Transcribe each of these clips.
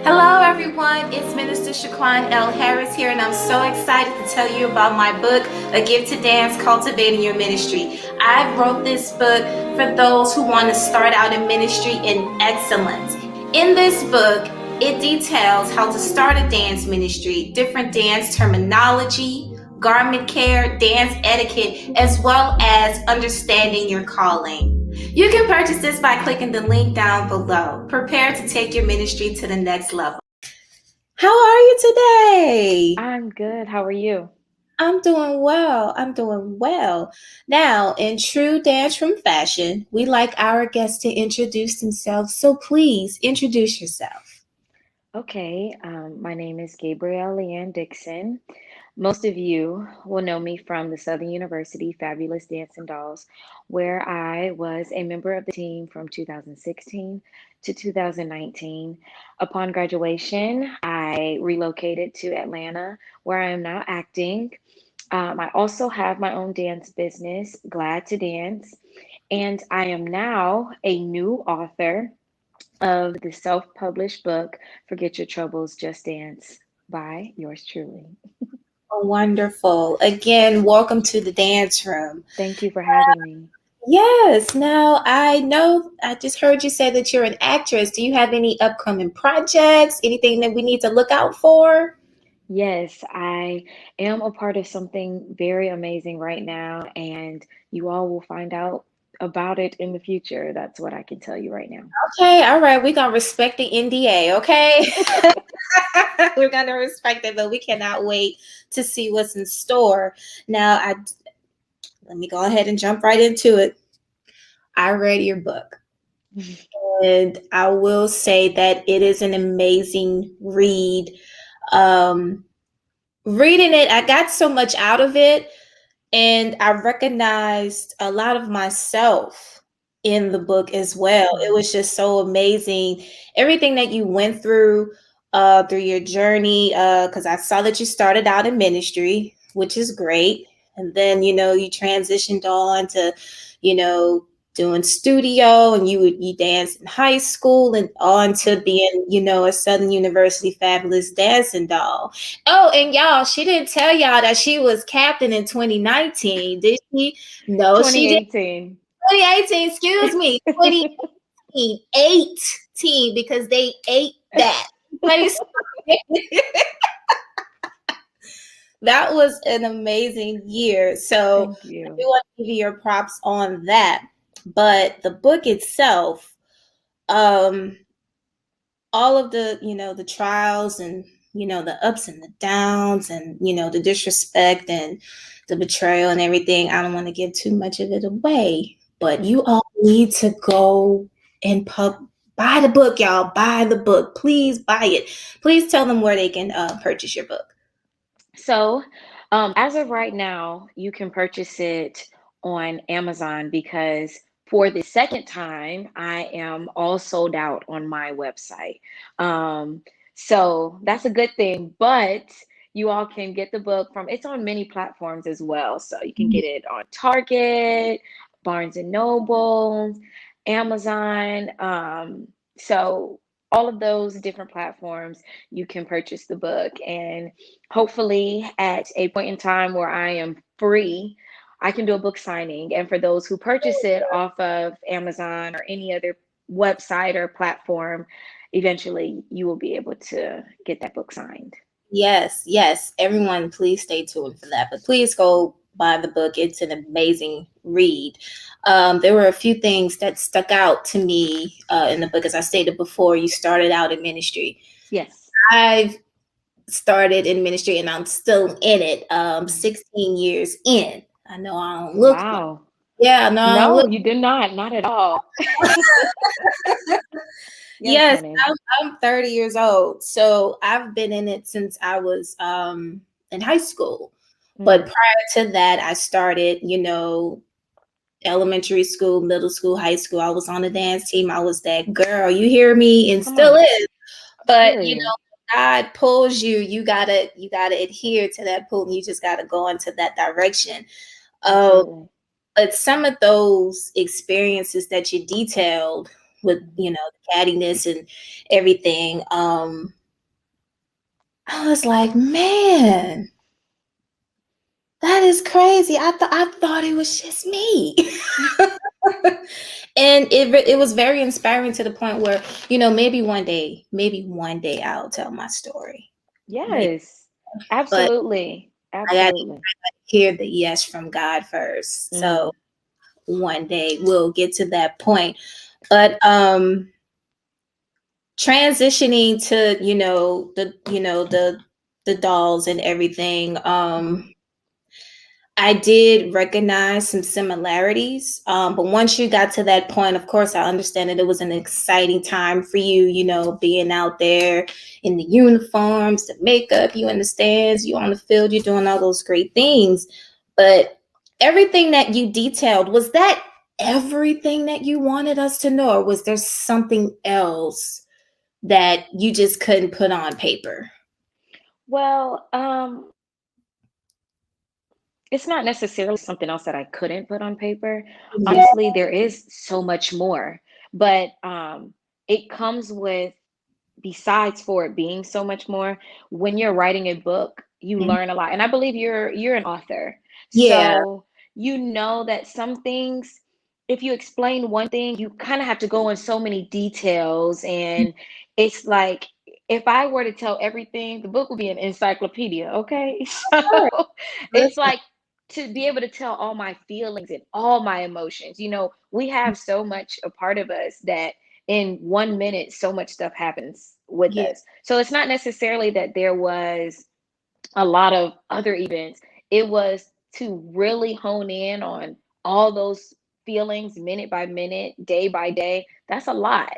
Hello, everyone. It's Minister ShaQuann L. Harris here, and I'm so excited to tell you about my book, A Gift to Dance Cultivating Your Ministry. I wrote this book for those who want to start out in ministry in excellence. In this book, it details how to start a dance ministry, different dance terminology, garment care, dance etiquette, as well as understanding your calling. You can purchase this by clicking the link down below. Prepare to take your ministry to the next level. How are you today? I'm good. How are you? I'm doing well. I'm doing well. Now, in true dance room fashion, we like our guests to introduce themselves. So please introduce yourself. Okay, my name is Gaybrielle Dixon. Most of you will know me from the Southern University Fabulous Dancing Dolls, where I was a member of the team from 2016 to 2019. Upon graduation, I relocated to Atlanta, where I am now acting. I also have my own dance business, Glad to Dance, and I am now a new author of the self published book, Forget Your Troubles, Just Dance by yours truly. Oh, wonderful. Again, welcome to the dance room. Thank you for having me. Yes. Now, I know I just heard you say that you're an actress. Do you have any upcoming projects? Anything that we need to look out for? Yes, I am a part of something very amazing right now, and you all will find out about it in the future. That's what I can tell you right now. Okay, all right. We're gonna respect the NDA, okay? We're gonna respect it, but we cannot wait to see what's in store. Now, I let me go ahead and jump right into it. I read your book, and I will say that it is an amazing read. Um, Reading it, I got so much out of it, and I recognized a lot of myself in the book as well. It Mm. was just so amazing. Everything that you went through your journey, because I saw that you started out in ministry, which is great. And then, you transitioned on to, you know, doing studio, and you danced in high school and on to being, a Southern University fabulous dancing doll. Oh, and y'all, she didn't tell y'all that she was captain in 2019, did she? No, she did. 2018. 2018, excuse me, 2018, because they ate that. That was an amazing year. So Thank I you. do want to give you your props on that. But the book itself, um, all of the trials and the ups and the downs and the disrespect and the betrayal and everything, I don't want to give too much of it away, but you all need to go and buy the book, y'all. Buy the book, please. Buy it. Please tell them where they can purchase your book. So, as of right now, you can purchase it on Amazon because for the second time, I am all sold out on my website. So that's a good thing, but you all can get the book from it's on many platforms as well. So you can get it on Target, Barnes and Noble, Amazon. So all of those different platforms, you can purchase the book. And hopefully, at a point in time where I am free, I can do a book signing. And for those who purchase it off of Amazon or any other website or platform, eventually you will be able to get that book signed. Yes, yes. Everyone, please stay tuned for that. But please go buy the book. It's an amazing read. There were a few things that stuck out to me in the book. As I stated before, you started out in ministry. Yes. I've started in ministry and I'm still in it, Mhm. 16 years in. I know I don't look like, Wow. yeah, no, I don't No, look. you did not at all. Yes, Yes, honey. I'm 30 years old. So I've been in it since I was in high school. But Mm. prior to that, I started, elementary school, middle school, high school. I was on the dance team. I was that girl. You hear me? And Come still on. is. But Period. God pulls you. You gotta adhere to that pull. And you just gotta go into that direction. Um, Absolutely. but some of those experiences that you detailed with, Mhm. the cattiness and everything. I was like, man, that is crazy. I thought it was just me. And it was very inspiring to the point where, maybe one day I'll tell my story. Maybe. Yes, But absolutely. I got to Absolutely. hear the yes from God first. So Mm. one day we'll get to that point. But transitioning to, the dolls and everything, I did recognize some similarities. But once you got to that point, of course, I understand that it was an exciting time for you, being out there in the uniforms, the makeup, you in the stands, you on the field, you're doing all those great things. But everything that you detailed, was that everything that you wanted us to know, or was there something else that you just couldn't put on paper? Well, it's not necessarily something else that I couldn't put on paper. Yeah. Honestly, there is so much more, but it comes with, besides for it being so much more, when you're writing a book, you Mhm. learn a lot. And I believe you're an author. Yeah. So you know that some things, if you explain one thing, you kind of have to go in so many details. And it's like, if I were to tell everything, the book would be an encyclopedia, okay? So it's Listen. like, to be able to tell all my feelings and all my emotions. We have so much a part of us that in 1 minute, so much stuff happens with Yeah. us. So it's not necessarily that there was a lot of other events. It was to really hone in on all those feelings minute by minute, day by day. That's a lot.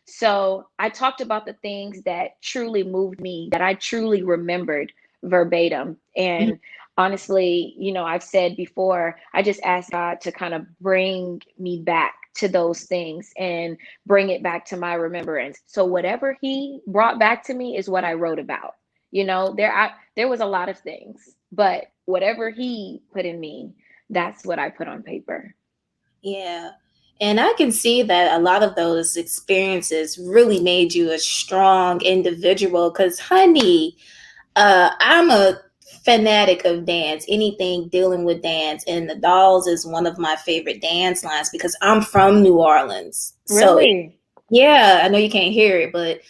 So I talked about the things that truly moved me, that I truly remembered verbatim. Mhm. And honestly, I've said before, I just asked God to kind of bring me back to those things and bring it back to my remembrance. So whatever He brought back to me is what I wrote about. There was a lot of things, but whatever He put in me, that's what I put on paper. Yeah. And I can see that a lot of those experiences really made you a strong individual because, honey, I'm a fanatic of dance, anything dealing with dance. And the Dolls is one of my favorite dance lines because I'm from New Orleans. So, Really? yeah, I know you can't hear it, but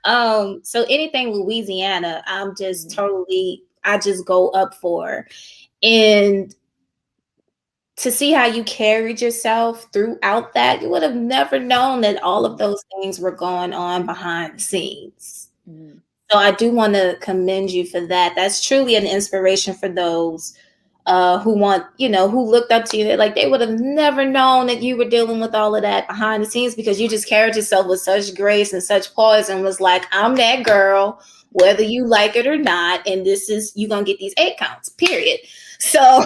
um, so anything Louisiana, I'm just Mhm. totally, I just go up for. And to see how you carried yourself throughout that, you would have never known that all of Mhm. those things were going on behind the scenes. Mhm. So I do want to commend you for that. That's truly an inspiration for those who want, who looked up to you. Like they would have never known that you were dealing with all of that behind the scenes because you just carried yourself with such grace and such poise and was like, I'm that girl, whether you like it or not. And this is, you're going to get these 8 counts, period. So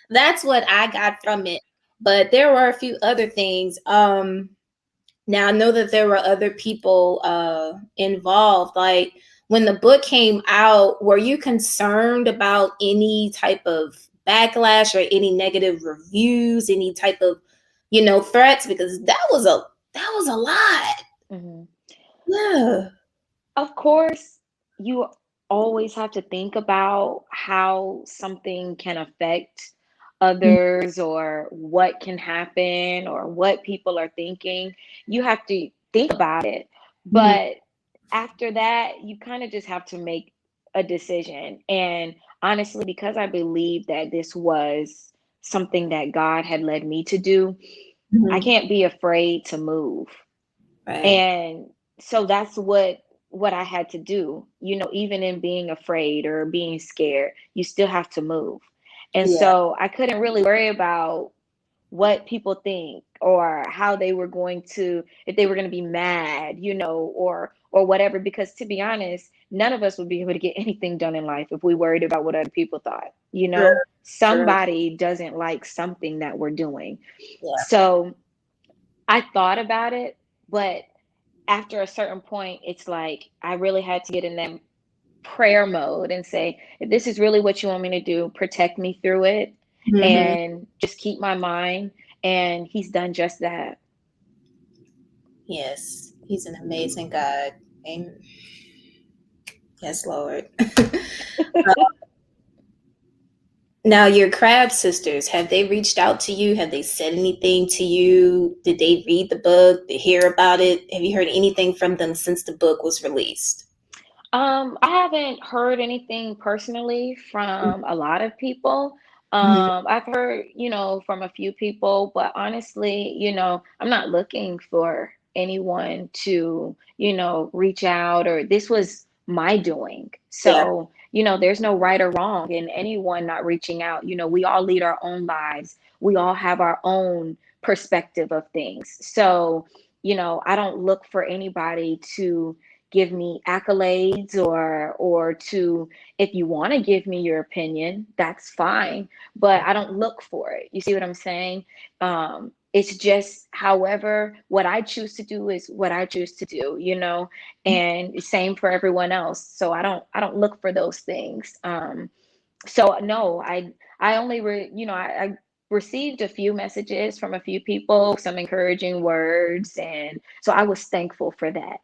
that's what I got from it. But there were a few other things. Now I know that there were other people involved. Like when the book came out, were you concerned about any type of backlash or any negative reviews, any type of, threats? Because that was a lot. Mhm. Yeah. Of course, you always have to think about how something can affect others, or what can happen, or what people are thinking. You have to think about it. Mhm. But after that, you kind of just have to make a decision. And honestly, because I believe that this was something that God had led me to do, I Mhm. can't be afraid to move. Right. And so that's what I had to do. Even in being afraid or being scared, you still have to move. And Yeah. so I couldn't really worry about what people think, or how they were going to, if they were going to be mad, or whatever, because to be honest, none of us would be able to get anything done in life if we worried about what other people thought. True. True. Somebody doesn't like something that we're doing. Yeah. So I thought about it, but after a certain point, it's like I really had to get in that prayer mode and say, if this is really what you want me to do, protect me through it. Hmm. and just keep my mind. And he's done just that. Yes, he's an amazing God. Amen. Yes, Lord. Now, your crab sisters, have they reached out to you? Have they said anything to you? Did they read the book? Did they hear about it? Have you heard anything from them since the book was released? I haven't heard anything personally from a lot of people. Mhm. I've heard, from a few people, but honestly, I'm not looking for anyone to, reach out, or this was my doing. Yeah. So, there's no right or wrong in anyone not reaching out. We all lead our own lives. We all have our own perspective of things. So, I don't look for anybody to give me accolades, or to, if you want to give me your opinion, that's fine, but I don't look for it. You see what I'm saying? It's just, however, what I choose to do is what I choose to do, and same for everyone else. So I don't look for those things. So no, I only I received a few messages from a few people, some encouraging words, and so I was thankful for that.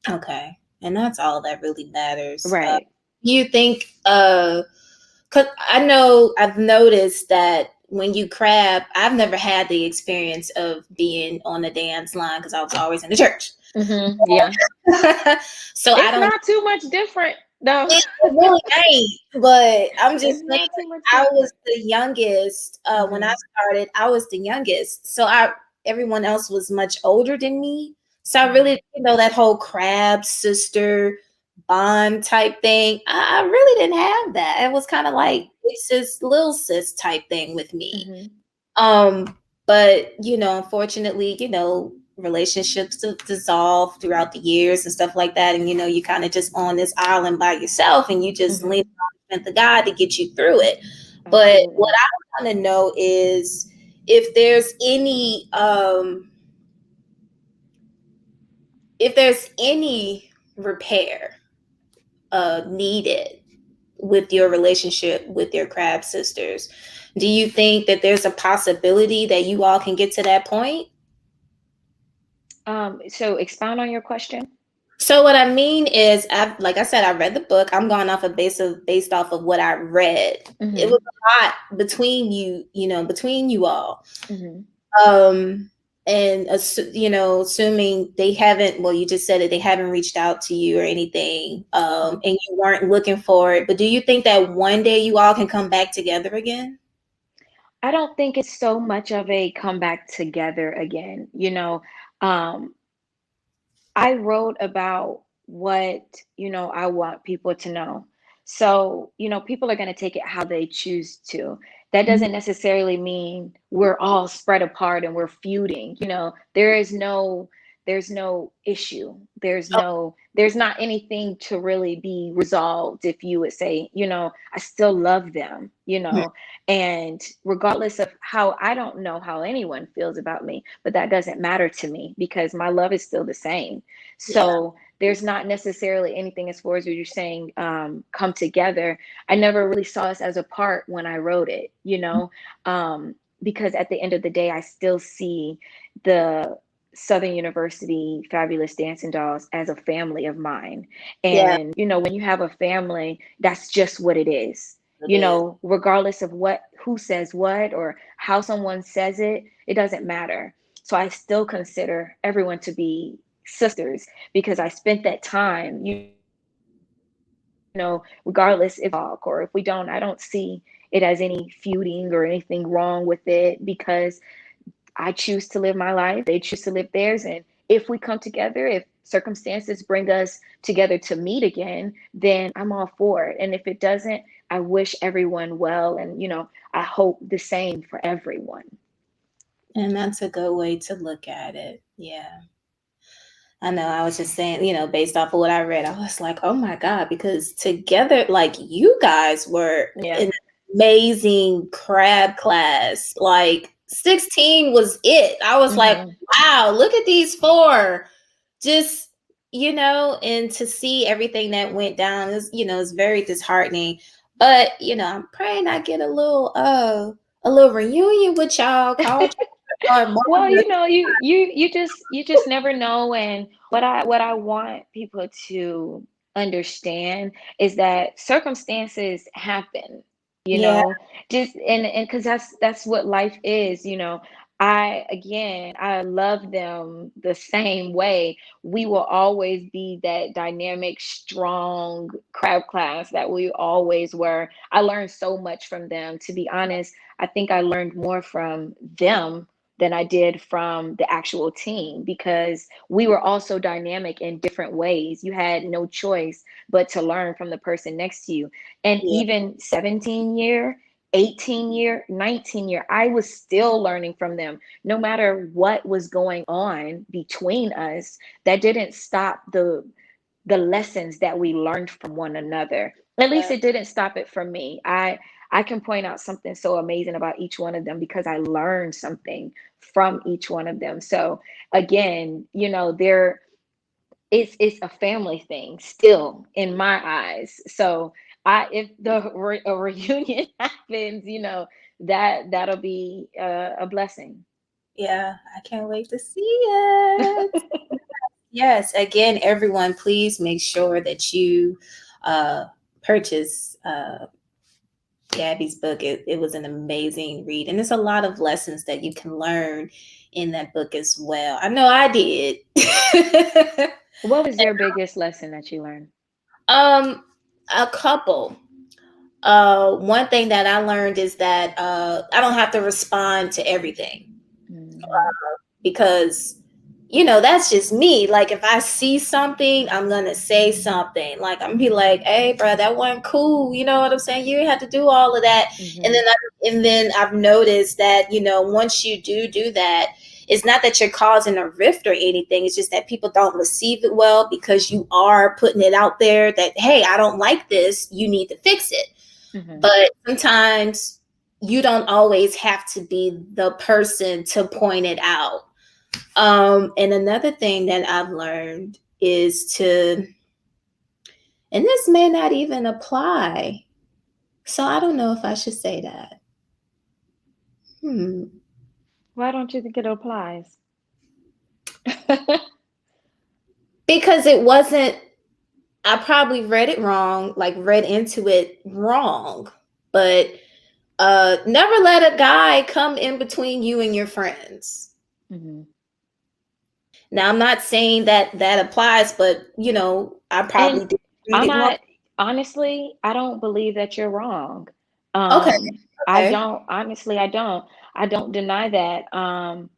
Okay. And that's all that really matters. Right. You think, cause I know I've noticed that when you crab, I've never had the experience of being on the dance line because I was always in the church. Yeah. So I It's don't, not too much different, though. it really ain't, but I'm just It's saying, not too much I was different. the youngest when I Hmm. started. I was the youngest, so everyone else was much older than me. So I Hmm. really, that whole crab sister bond type thing. I really didn't have that. It was kind of like big sis, little sis type thing with me. Hmm. Um, but unfortunately, relationships dissolve throughout the years and stuff like that, and you kind of just on this island by yourself, and you just lean Hmm. on the strength of God to get you through it. But what Absolutely. I want to know is if there's any repair needed with your relationship with your crab sisters. Do you think that there's a possibility that you all can get to that point? So expound on your question. So what I mean is, like I said, I read the book. I'm going off of based off of what I read. It was Hmm. a lot between between you all. Hmm. Um, and assuming they haven't. Well, you just said that they haven't reached out to you or anything, Hmm. and you weren't looking for it. But do you think that one day you all can come back together again? I don't think it's so much of a comeback together again. Um, I wrote about what, I want people to know. So, people are going to take it how they choose to. That Mhm. doesn't necessarily mean we're all spread apart and we're feuding. There's no issue. There's not anything to really be resolved if you would say, I still love them, and regardless of how, I don't know how anyone feels about me, but that doesn't matter to me because my love is still the same. Yeah. So there's not necessarily anything, as far as what you're saying, come together. I never really saw us as a part when I wrote it, because at the end of the day, I still see the Southern University Fabulous Dancing Dolls as a family of mine. Yeah, And, when you have a family, that's just what it is. it is. Regardless of who says what or how someone says it, it doesn't matter. So I still consider everyone to be sisters because I spent that time, regardless if we talk or if we don't, I don't see it as any feuding or anything wrong with it because I choose to live my life. They choose to live theirs. And if we come together, if circumstances bring us together to meet again, then I'm all for it. And if it doesn't, I wish everyone well. And, I hope the same for everyone. And that's a good way to look at it. Yeah. I know. I was just saying, based off of what I read, I was like, oh my God, because together, like you guys were Yeah. an amazing crab class. Like 16 was it. I was like, Hmm. wow, look at these four. Just, and to see everything that went down is very disheartening. But, I'm praying I get a little a little reunion with y'all. Call Well, you know, you just never know. And what I want people to understand is that circumstances happen, you Yeah, know, just and because that's what life is, you know. I love them the same way. We will always be that dynamic, strong crowd class that we always were. I learned so much from them. To be honest, I think I learned more from them than I did from the actual team because we were also dynamic in different ways. You had no choice but to learn from the person next to you. And yeah, even 17-year, 18-year, 19-year, I was still learning from them. No matter what was going on between us, that didn't stop the lessons that we learned from one another. At least yeah, it didn't stop it from me. I can point out something so amazing about each one of them because I learned something from each one of them. So again, you know, it's a family thing still in my eyes. So if a reunion happens, you know, that'll be a blessing. yeah. I can't wait to see it. Yes, again, everyone, please make sure that you purchase Gabby's book. It was an amazing read, and there's a lot of lessons that you can learn in that book as well. I know I did. What was your biggest lesson that you learned? um, a couple. One thing that I learned is that I don't have to respond to everything Mhm. because that's just me. Like if I see something, I'm gonna say something. Like I'm gonna be like, "Hey, bro, that wasn't cool." You know what I'm saying? You didn't have to do all of that. And Mhm. then I've noticed that once you do that, it's not that you're causing a rift or anything. It's just that people don't receive it well because you are putting it out there that, hey, I don't like this. You need to fix it. Mhm. But sometimes you don't always have to be the person to point it out. And another thing that I've learned is and this may not even apply. So I don't know if I should say that. Hmm. Why don't you think it applies? Because it wasn't, I probably read it wrong, like read into it wrong. But never let a guy come in between you and your friends. Mhm. Now, I'm not saying that that applies, but I And probably did read I'm it wrong. not honestly, I don't believe that you're wrong. Okay, I okay. don't honestly, I don't. I don't deny that.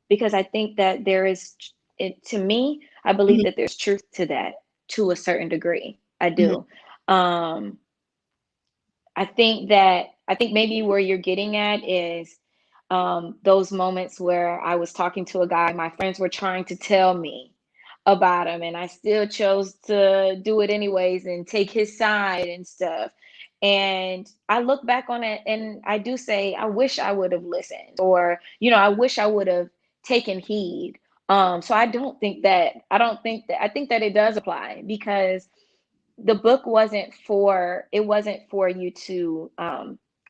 Because I think that there is it to me, I believe Mhm, that there's truth to that to a certain degree. I mhm, do. Um, I think maybe where you're getting at is those moments where I was talking to a guy, my friends were trying to tell me about him, and I still chose to do it anyways and take his side and stuff. And I look back on it and I do say, I wish I would have listened, or, you know, I wish I would have taken heed. So I don't think that, I think that it does apply because the book wasn't for you to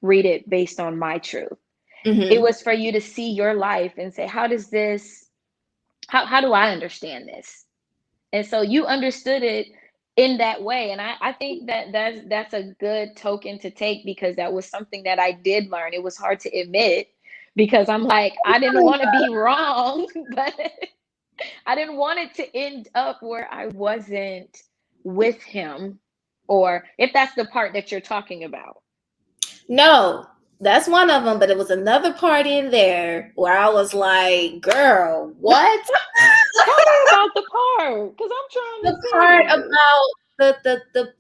read it based on my truth. It mhm. was for you to see your life and say, how do I understand this? And so you understood it in that way. And I think that that's a good token to take because that was something that I did learn. It was hard to admit because I'm like, I didn't want to be wrong, but I didn't want it to end up where I wasn't with him, or if that's the part that you're talking about. No, that's one of them, but it was another part in there where I was like, "Girl, what?" Tell me about the part, because I'm trying to The part see. about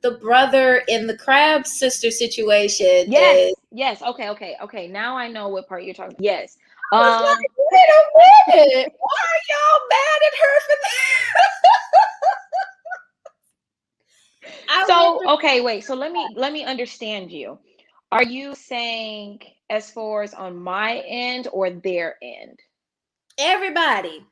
the brother in the crab sister situation Yes, is yes. Okay, okay, okay. Now I know what part you're talking about. Yes. I was Um, like, "Wait a minute, why are y'all mad at her for that?" I so literally okay, wait. So let me understand you. Are you saying as far as on my end or their end? everybody,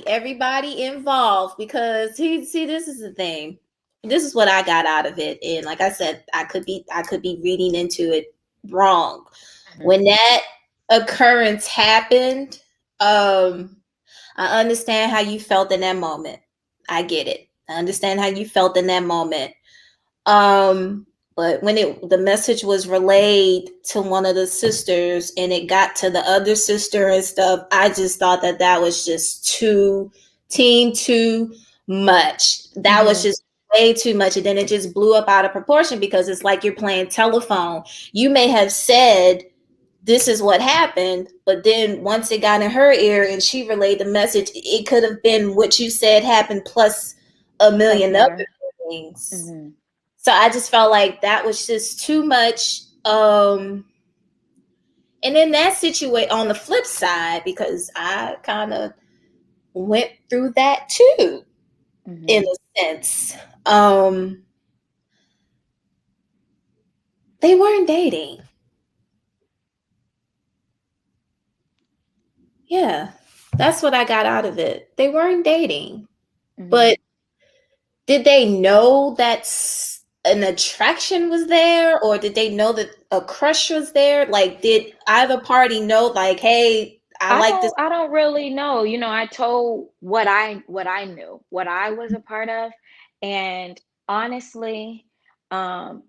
everybody involved because he see this is the thing. This is what I got out of it, and like I said, I could be reading into it wrong. Mhm. When that occurrence happened, I understand how you felt in that moment. I get it. I understand how you felt in that moment. Um, but when the message was relayed to one of the sisters and it got to the other sister and stuff, I just thought that that was just too much. That was Mhm. just way too much. And then it just blew up out of proportion because it's like you're playing telephone. You may have said this is what happened, but then once it got in her ear and she relayed the message, it could have been what you said happened plus a Plus million other more. things. Mhm. So I just felt like that was just too much. And in that situation, on the flip side, because I kind of went through that too, in Mhm. a sense, um, they weren't dating. Yeah, that's what I got out of it. They weren't dating, Mhm. but did they know that an attraction was there, or did they know that a crush was there? Like, did either party know, like, hey, I like this? I don't really know. You know, I told what I knew, what I was a part of, and honestly, um,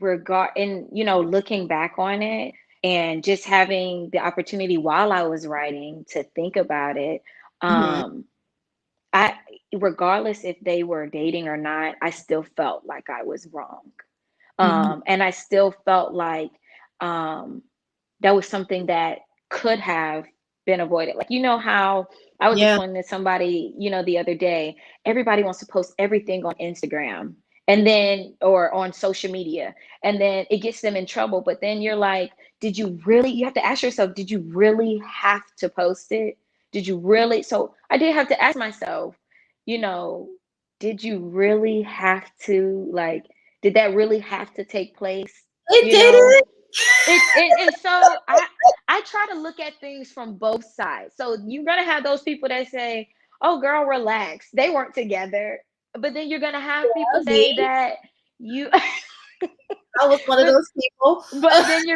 regard and you know, looking back on it and just having the opportunity while I was writing to think about it, Mhm. um, I regardless if they were dating or not, I still felt like I was wrong. Mhm. And I still felt like um that was something that could have been avoided. Like, you know how I was Yeah. explaining to somebody, you know, the other day, everybody wants to post everything on Instagram and then, or on social media, and then it gets them in trouble. But then you're like, did you really, you have to ask yourself, did you really have to post it? Did you really? So I did have to ask myself, you know, did you really have to, like, did that really have to take place? It You know, did and so I try to look at things from both sides. So you're gonna have those people that say, "Oh, girl, relax. They weren't together," but then you're gonna have people me. say that you, I was one of but those people. then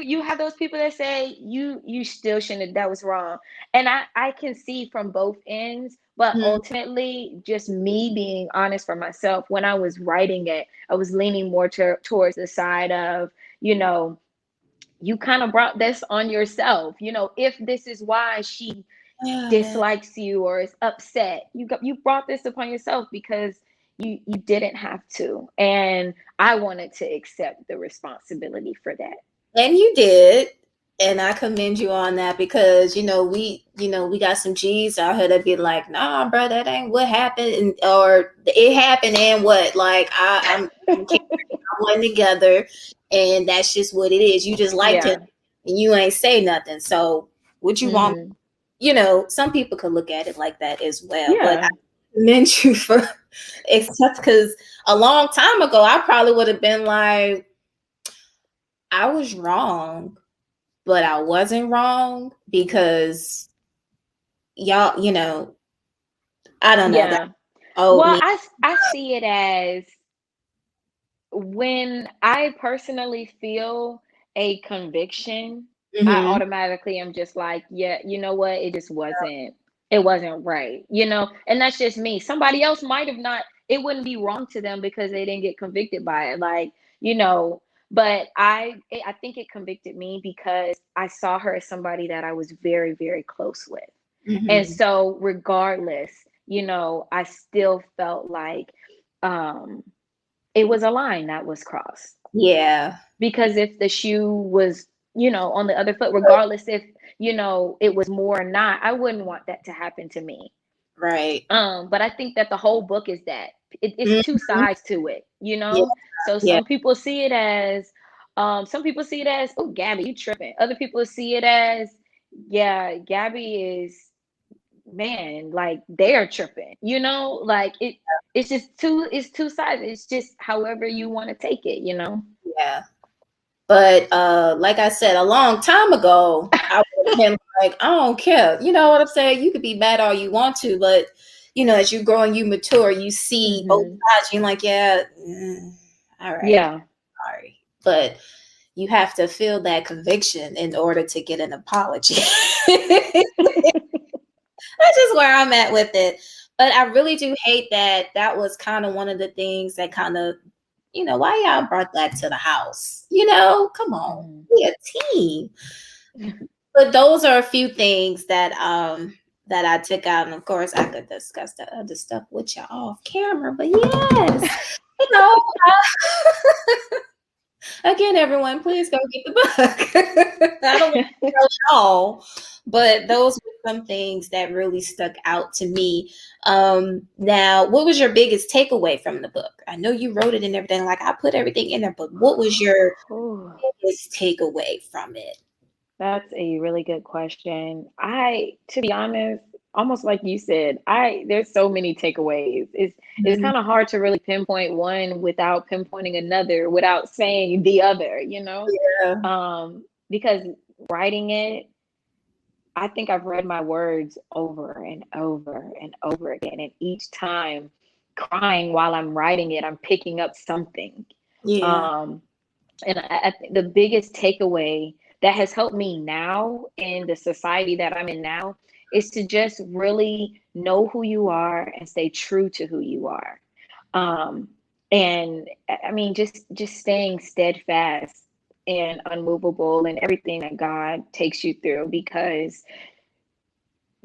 you have those people that say you still shouldn't have, that was wrong. And I can see from both ends, but Mhm. ultimately, just me being honest for myself, when I was writing it, I was leaning more towards the side of, you know, you kind of brought this on yourself. You know, if this is why she Yeah. dislikes you or is upset, you brought this upon yourself because you didn't have to. And I wanted to accept the responsibility for that. And you did. And I commend you on that because we got some G's out here that be like, nah, bro, that ain't what happened, and, or it happened, and what? Like I wasn't together, and that's just what it is. You just liked him, Yeah. and you ain't say nothing. So what you want? Hmm. Some people could look at it like that as well. But I Yeah. commend you for except because a long time ago, I probably would have been like, I was wrong, but I wasn't wrong because y'all, I don't know, that Yeah. owed Well, me. I see it as, when I personally feel a conviction, I Hmm. automatically am just like, yeah, you know what? It wasn't right, you know? And that's just me. Somebody else might have not, it wouldn't be wrong to them because they didn't get convicted by it. Like, you know, but I think it convicted me because I saw her as somebody that I was very, very close with. And Hmm. so regardless, you know, I still felt like, um, it was a line that was crossed. Yeah. Because if the shoe was, you know, on the other foot, regardless if, you know, it was more or not, I wouldn't want that to happen to me. Right. But I think that the whole book is that it's two Hmm. sides to it, you Yeah. know. So Yeah. some people see it as, oh, Gabby, you tripping. Other people see it as, yeah, Gabby is, man, like they're tripping, you know, like it's two sides. It's just however you want to take it, you know. Yeah. But like I said, a long time ago, I would have been like, I don't care. You know what I'm saying? You could be mad all you want to, but as you grow and you mature, you see both Hmm. sides. You're like, yeah, all right, Yeah. sorry. But you have to feel that conviction in order to get an apology. That's just where I'm at with it. But I really do hate that that was kind of one of the things that kind of, why y'all brought that to the house? Come on, Mhm. we a team. But those are a few things that I took out, and of course I could discuss the other stuff with you off camera. But yes, you know, again, everyone, please go get the book. I don't want to tell y'all, but those were some things that really stuck out to me. Now, what was your biggest takeaway from the book? I know you wrote it and everything, like I put everything in there, but what was your Ooh, biggest takeaway from it? that's a really good question. To be honest, almost like you said, there's so many takeaways. It's Mhm. kind of hard to really pinpoint one without pinpointing another, without saying the other, Yeah. because writing it, I think I've read my words over and over and over again, and each time crying while I'm writing it, I'm picking up something. Yeah. Um, and I think the biggest takeaway that has helped me now in the society that I'm in now is to just really know who you are and stay true to who you are. Um, and I mean, just staying steadfast and unmovable in everything that God takes you through, because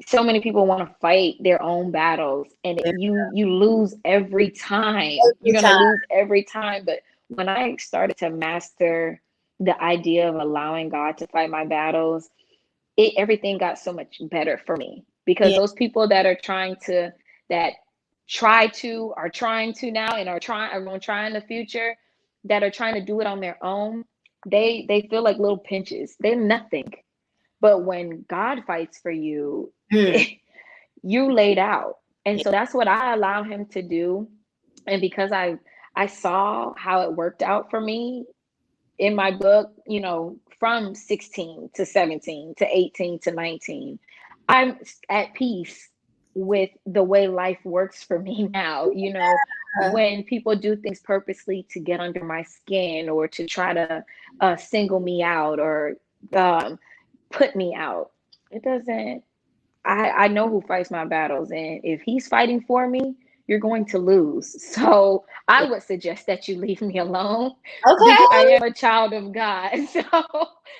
so many people want to fight their own battles, and you lose every time. You're Every going to time. lose every time. But when I started to master the idea of allowing God to fight my battles, everything got so much better for me, because Yeah. those people that are trying to now, and are going to try in the future, that are trying to do it on their own, they feel like little pinches. They're nothing. But when God fights for you, Hmm. you laid out. And Yeah. so that's what I allow him to do. And because I saw how it worked out for me in my book, from 16 to 17 to 18 to 19, I'm at peace with the way life works for me now. When people do things purposely to get under my skin, or to try to single me out, or um, put me out, it doesn't. I know who fights my battles, and if he's fighting for me, you're going to lose. So I would suggest that you leave me alone, because I Okay. am a child of God. So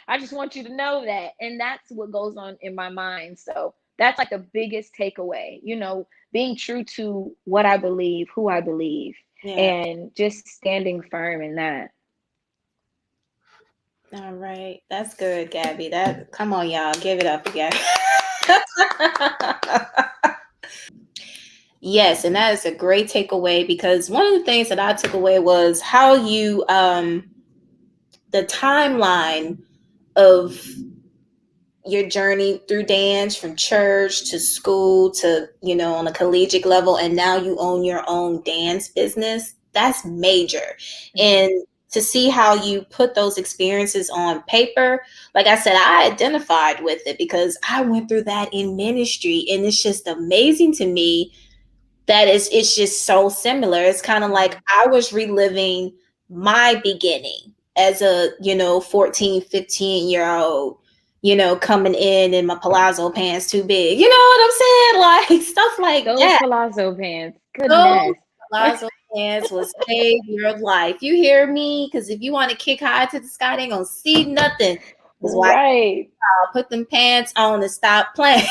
I just want you to know that. And that's what goes on in my mind. So that's like the biggest takeaway, being true to what I believe, who I believe, Yeah. and just standing firm in that. All right. That's good, Gabby. That come on, y'all. Give it up again. Yes, and that is a great takeaway, because one of the things that I took away was how you the timeline of your journey through dance, from church to school to, on a collegiate level, and now you own your own dance business. That's major. Mhm. And to see how you put those experiences on paper, like I said, I identified with it because I went through that in ministry, and it's just amazing to me that it's just so similar. It's kind of like Mhm. I was reliving my beginning as a, 14, 15-year old, coming in my palazzo pants too big. You know what I'm saying? Like stuff like Those that. palazzo pants, Those goodness. palazzo pants will save your life. You hear me? Because if you want to kick high to the sky, they ain't gonna see nothing. That's why Right. I'll put them pants on and stop playing.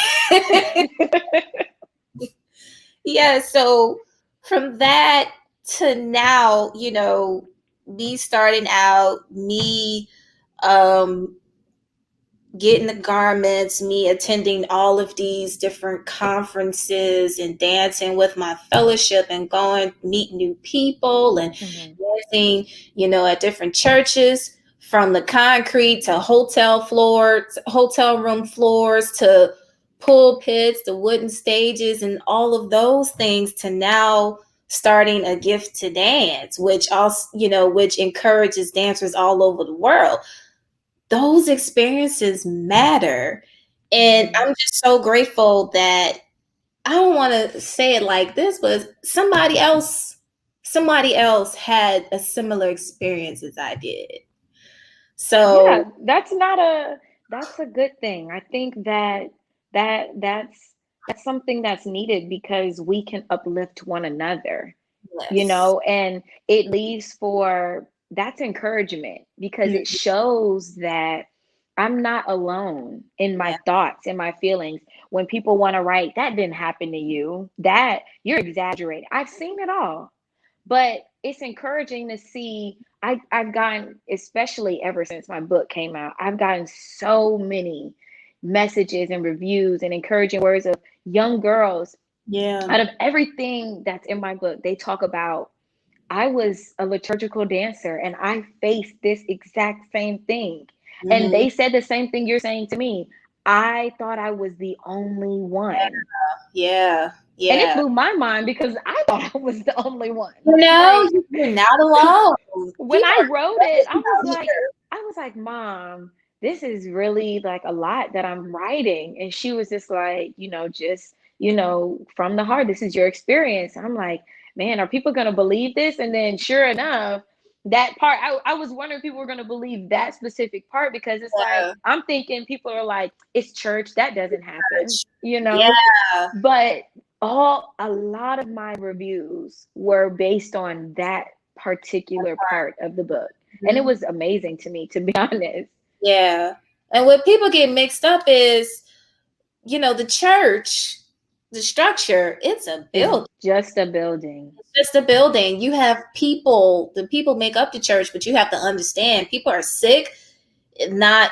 Yeah, so from that to now, me starting out, me um getting the garments, me attending all of these different conferences and dancing with my fellowship and going meet new people and Mhm. dancing, at different churches, from the concrete to hotel floors, hotel room floors, to pulpits, the wooden stages, and all of those things, to now starting a gift to dance, which also, which encourages dancers all over the world. Those experiences matter. And Mhm. I'm just so grateful that I don't want to say it like this, but somebody else had a similar experience as I did. So Yeah, that's a good thing. I think that's something that's needed because we can uplift one another, yes. and it leaves for that's encouragement because it Mhm. shows that I'm not alone in my Yeah. thoughts and my feelings. When people want to write, that didn't happen to you, that you're exaggerating. I've seen it all. But it's encouraging to see. I've gotten, especially ever since my book came out, I've gotten so many messages and reviews and encouraging words of young girls. Yeah. Out of everything that's in my book, they talk about, I was a liturgical dancer and I faced this exact same thing. And Mhm. they said the same thing you're saying to me. I thought I was the only one. Yeah. And it Yeah. blew my mind because I thought I was the only one. You know, Like, you're not alone. when People I are wrote it, crazy out here. I was like, Mom, this is really like a lot that I'm writing. And she was just like, just, from the heart, this is your experience. I'm like, man, are people going to believe this? And then sure enough, that part, I was wondering if people were going to believe that specific part because it's like, Yeah. I'm thinking people are like, it's church, that doesn't happen, Yeah. but a lot of my reviews were based on that particular part of the book. And it Mhm. was amazing to me, to be honest. Yeah. And what people get mixed up is, the church, the structure, it's a It's building. just a building. It's just a building. You have people, the people make up the church, but you have to understand people are sick, not,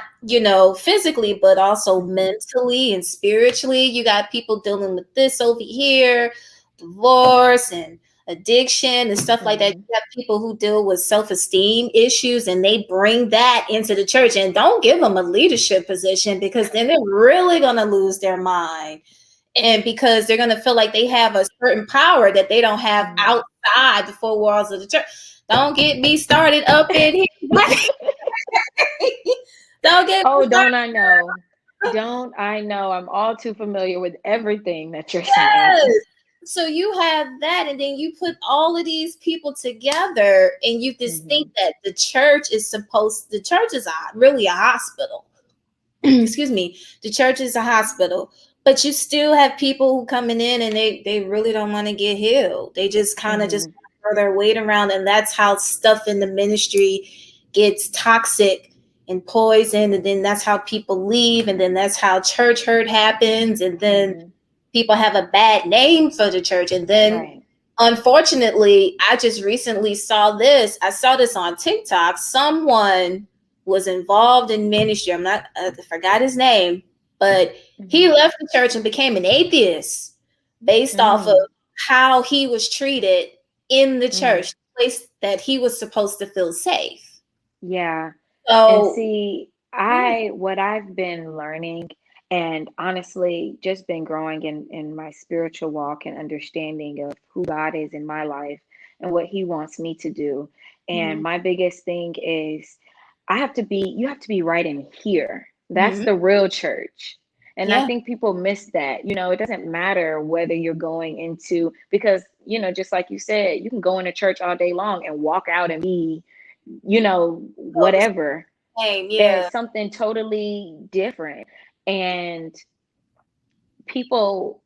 physically, but also Mhm. mentally and spiritually. You got people dealing with this over here, divorce and addiction and stuff like that. Mhm. You have people who deal with self-esteem issues and they bring that into the church, and don't give them a leadership position because then they're really going to lose their mind. And because they're going to feel like they have a certain power that they don't have Mhm. outside the four walls of the church. Don't get me started up in here. Don't get me Oh, started. don't I know? Don't I know? I'm all too familiar with everything that you're saying. Yes. So you have that, and then you put all of these people together, and you just think Mhm. that the church is really a hospital. Excuse me. The church is a hospital, but you still have people who coming in and they really don't want to get healed. They just kind of just Mhm. throw their weight around, and that's how stuff in the ministry gets toxic and poison, and then that's how people leave, and then that's how church hurt happens, and then Mhm. people have a bad name for the church. And then, Right. unfortunately, I just recently saw this. I saw this on TikTok. Someone was involved in ministry. I forgot his name, but he Mhm. left the church and became an atheist based off of Mm. how he was treated in the Mm. church, the place that he was supposed to feel safe. Yeah. And So, see, yeah. what I've been learning and honestly just been growing in my spiritual walk and understanding of who God is in my life and what he wants me to do. And Mhm. my biggest thing is you have to be right in here. That's Mhm. the real church. And I Yeah. think people miss that. It doesn't matter whether you're going into, because, just like you said, you can go into church all day long and walk out and be, Oh, the whatever, same. and Yeah. something totally different. And people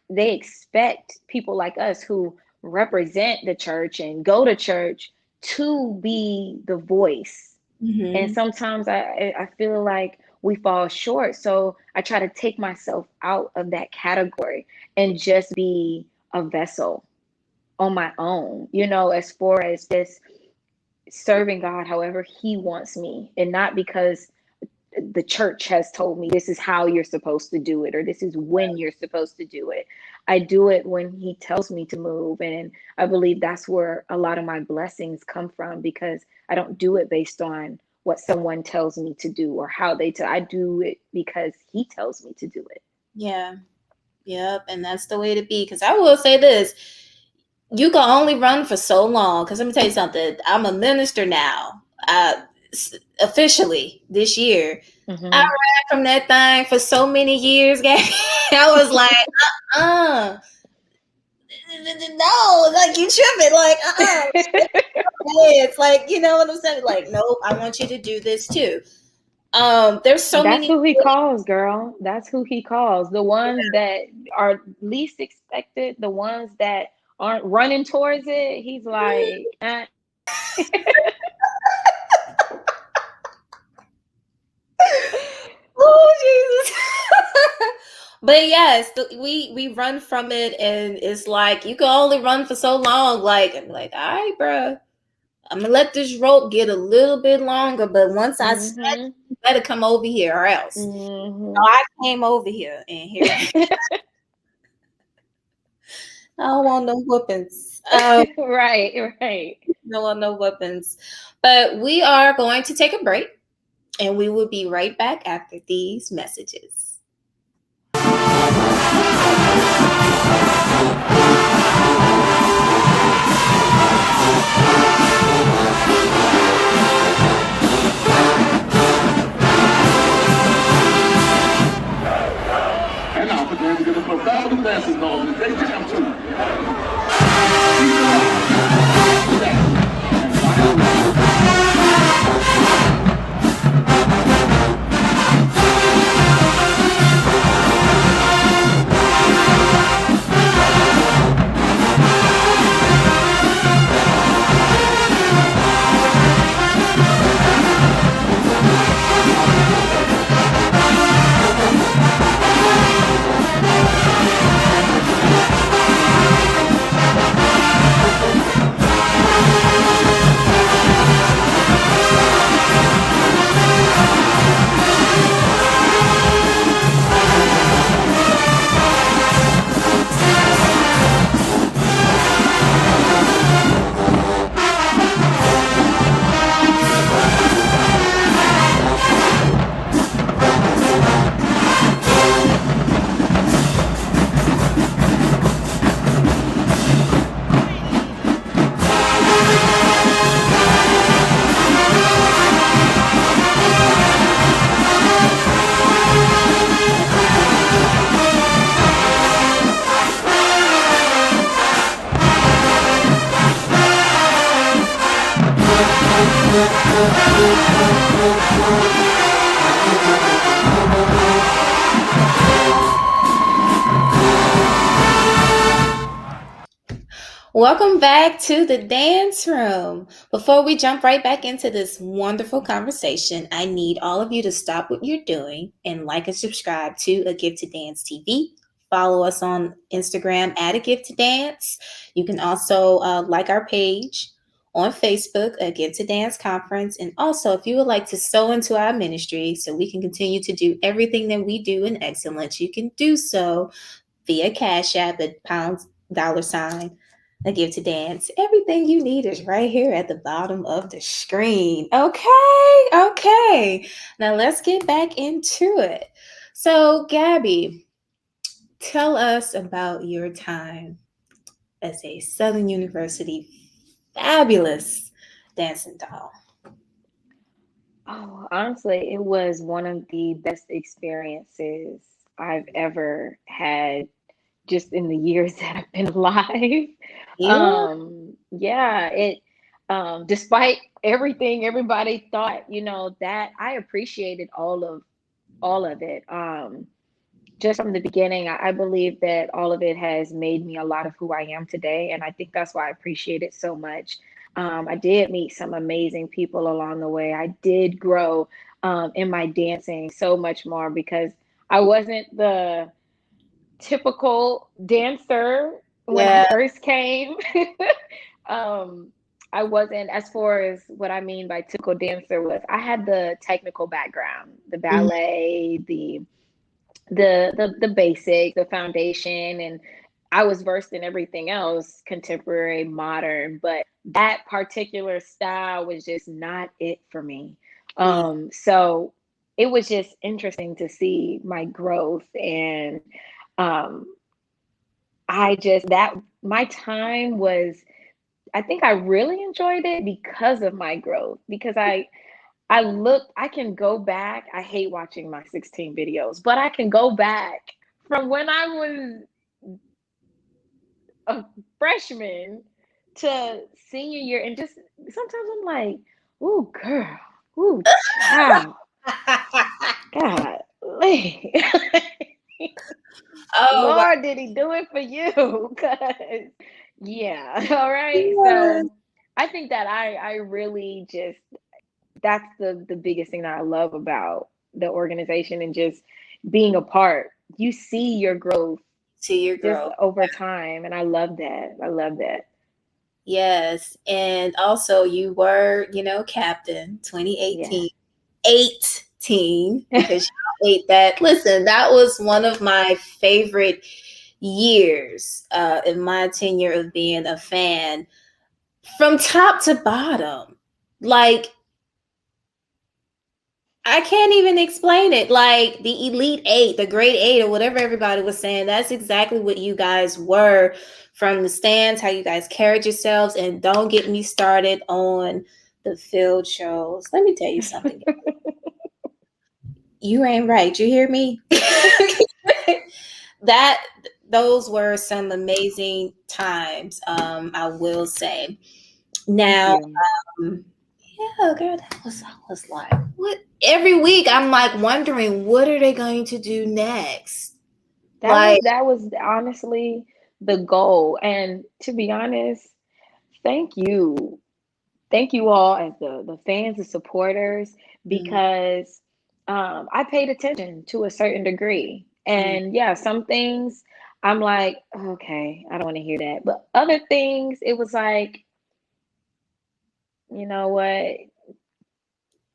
they expect people like us who represent the church and go to church to be the voice. And Mhm. sometimes I feel like we fall short. So I try to take myself out of that category and just be a vessel on my own, as far as just serving God however He wants me, and not because the church has told me this is how you're supposed to do it or this is when you're supposed to do it. I do it when He tells me to move. And I believe that's where a lot of my blessings come from because I don't do it based on what someone tells me to do or how they tell. I do it because He tells me to do it. Yeah. Yep. And that's the way to be. Because I will say this, you can only run for so long. Because let me tell you something. I'm a minister now, officially this year. I Hmm. ran from that thing for so many years, guys. I was like, uh, no, like you tripping, like it's like, you know what I'm saying? Like, nope, I want you to do this too. There's so That's many. who he calls, girl. That's who he calls. The ones that are least expected, the ones that aren't running towards it. He's like, Oh Jesus. But yes, we run from it, and it's like you can only run for so long. Like I'm like, all right, bro, I'm gonna let this rope get a little bit longer, but once I snatch, mm-hmm, you better come over here or else. So mm-hmm. I came over here, and here I don't want no whoopings. Right, right. No want no weapons. But we are going to take a break, and we will be right back after these messages. And now put your hands together for Proudest dancers known as they jam too. Welcome back to the dance room. Before we jump right back into this wonderful conversation, I need all of you to stop what you're doing and like and subscribe to A Gift to Dance TV. Follow us on Instagram at A Gift to Dance. You can also like our page on Facebook, A Gift to Dance Conference. And also, if you would like to sow into our ministry so we can continue to do everything that we do in excellence, you can do so via Cash App at $, A Gift to Dance. Everything you need is right here at the bottom of the screen. Okay, okay. Now let's get back into it. So, Gabby, tell us about your time as a Southern University fabulous dancing doll. Oh, honestly, it was one of the best experiences I've ever had just in the years that I've been alive. Yeah, Yeah, it despite everything everybody thought, that I appreciated all of it. Just from the beginning, I believe that all of it has made me a lot of who I am today. And I think that's why I appreciate it so much. I did meet some amazing people along the way. I did grow in my dancing so much more because I wasn't the typical dancer when I yeah, first came. um, I wasn't, as far as what I mean by typical dancer was, I had the technical background, the mhm, ballet, the basic, the foundation, and I was versed in everything else, contemporary, modern, but that particular style was just not it for me. yeah, So it was just interesting to see my growth, and um I just that my time was, I think I really enjoyed it because of my growth, because I can go back. I hate watching my 16 videos, but I can go back from when I was a freshman to senior year, and just sometimes I'm like, "Ooh, girl, ooh, child, God, Oh my Lord, did He do it for you?" Cause yeah, all right. God. So I think that I really just that's the biggest thing that I love about the organization and just being a part. You see your growth To your just growth. over time, and I love that. I love that. Yes. And also you were, captain Yeah. 2018. 18 because y'all ate that. Listen, that was one of my favorite years in my tenure of being a fan from top to bottom. Like, I can't even explain it. Like the Elite Eight, the Grade Eight, or whatever everybody was saying, that's exactly what you guys were from the stands, how you guys carried yourselves. And don't get me started on the field shows. Let me tell you something. You ain't right. You hear me? that those were some amazing times. I will say. Thank Now, you. um, yeah, girl, I was like, what? Every week, I'm like wondering, what are they going to do next? Like, That was honestly the goal. And to be honest, thank you. Thank you all as the fans, the supporters, mm, because I paid attention to a certain degree. mm, And yeah, some things I'm like, okay, I don't want to hear that. But other things, it was like, you know what?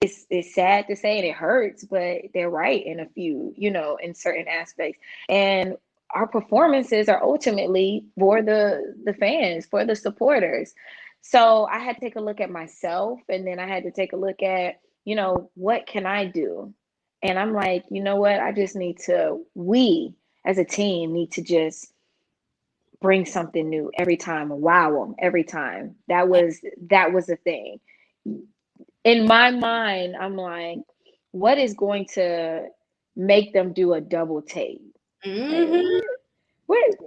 It's sad to say and it hurts, but they're right in a few, in certain aspects. And our performances are ultimately for the fans, for the supporters. So I had to take a look at myself, and then I had to take a look at, what can I do? And I'm like, you know what? I just need to, we as a team need to just bring something new every time, wow them every time. That was the thing in my mind. I'm like, what is going to make them do a double take? Like, mm-hmm,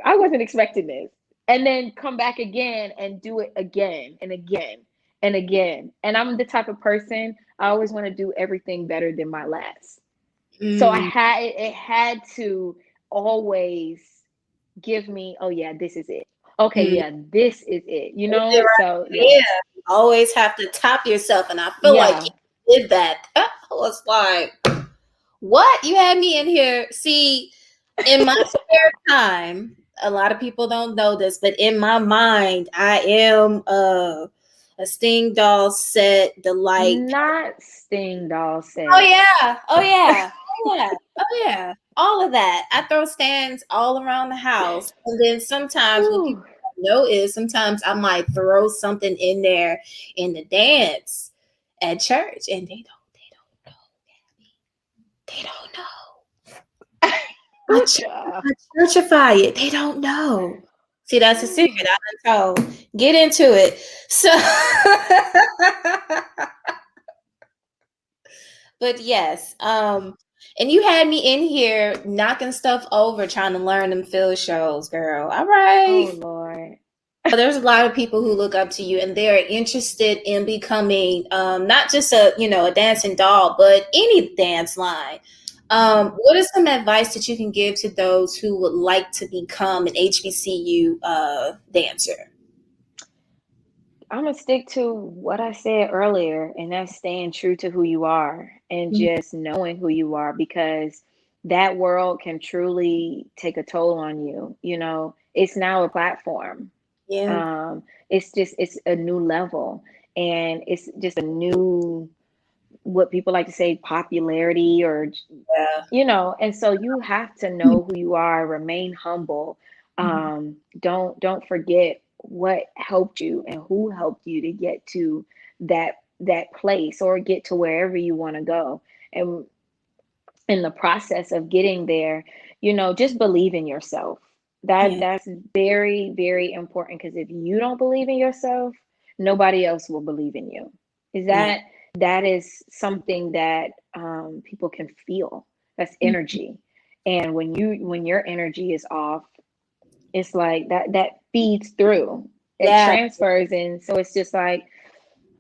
I wasn't expecting this. And then come back again and do it again and again and again. And I'm the type of person, I always want to do everything better than my last. So mm, it had to always give me, oh yeah, this is it. Okay, mm. yeah, this is it. So yeah. Yeah, you always have to top yourself, and I feel like Yeah. you did that. I was like, what? You had me in here. See, in my spare time, a lot of people don't know this, but in my mind, I am a Sting Doll set delight. Not Sting Doll Oh set. yeah, oh yeah, oh yeah, oh yeah. All of that. I throw stands all around the house, and then sometimes what people Whew. don't know is sometimes I might throw something in there in the dance at church, and they don't know, Gabby. They don't know. I, ch- Yeah. I churchify it. They don't know. See, that's a secret. I done told. Get into it. So, but yes, and you had me in here knocking stuff over, trying to learn them field shows, girl. All Oh right. Lord. There's a lot of people who look up to you, and they're interested in becoming not just a dancing doll, but any dance line. What is some advice that you can give to those who would like to become an HBCU dancer? I'm gonna stick to what I said earlier, and that's staying true to who you are and Mhm. just knowing who you are, because that world can truly take a toll on you. It's now a platform. Yeah. It's a new level, and it's just a new, what people like to say, popularity, or Yeah. and so you have to know who you are, remain humble. Don't forget what helped you and who helped you to get to that place, or get to wherever you want to go. And in the process of getting there, just believe in yourself. Yeah. That's very, very important, because if you don't believe in yourself, nobody else will believe in you. Is Yeah. that is something that people can feel. That's energy. And when your energy is off, It's like that feeds through. It Yeah. transfers, and so it's just like,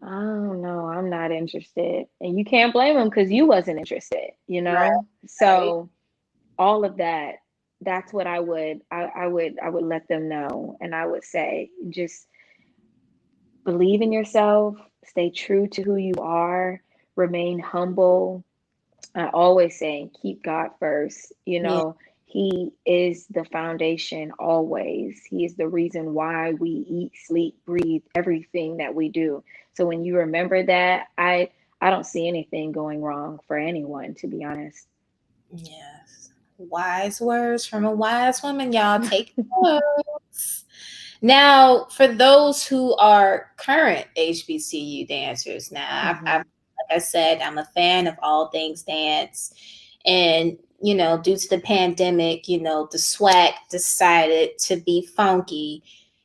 oh no, I'm not interested. And you can't blame them because you wasn't interested, you Right. know? Right. So all of that, that's what I would let them know. And I would say, just believe in yourself, stay true to who you are, remain humble. I always say, keep God first. Yeah. He is the foundation always. He is the reason why we eat, sleep, breathe, everything that we do. So when you remember that, I don't see anything going wrong for anyone, to be honest. Yes. Wise words from a wise woman, y'all. Take notes. Now, for those who are current HBCU dancers, now Hmm. like I said, I'm a fan of all things dance, and due to the pandemic, the SWAC decided to be funky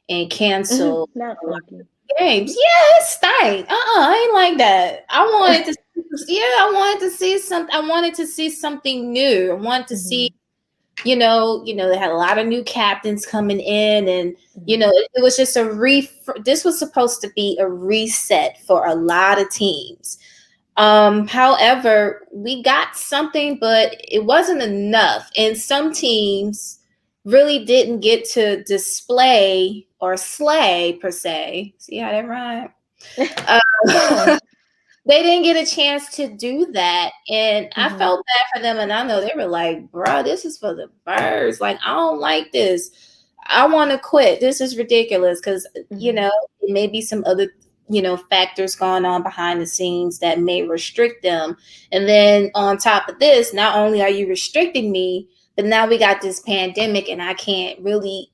and cancel Not funky. games. Yeah, it's stank. I ain't like that. I wanted to see some. I wanted to see something new. I wanted to see, Hmm. they had a lot of new captains coming in, and Hmm. it was just this was supposed to be a reset for a lot of teams. However, we got something, but it wasn't enough, and some teams really didn't get to display or slay per se. See how that rhyme? Yeah. They didn't get a chance to do that, and I Hmm. felt bad for them. And I know they were like, "Bro, this is for the birds. Like, I don't like this. I want to quit. This is ridiculous." Because Hmm. it may be some other factors going on behind the scenes that may restrict them. And then on top of this, not only are you restricting me, but now we got this pandemic, and I can't really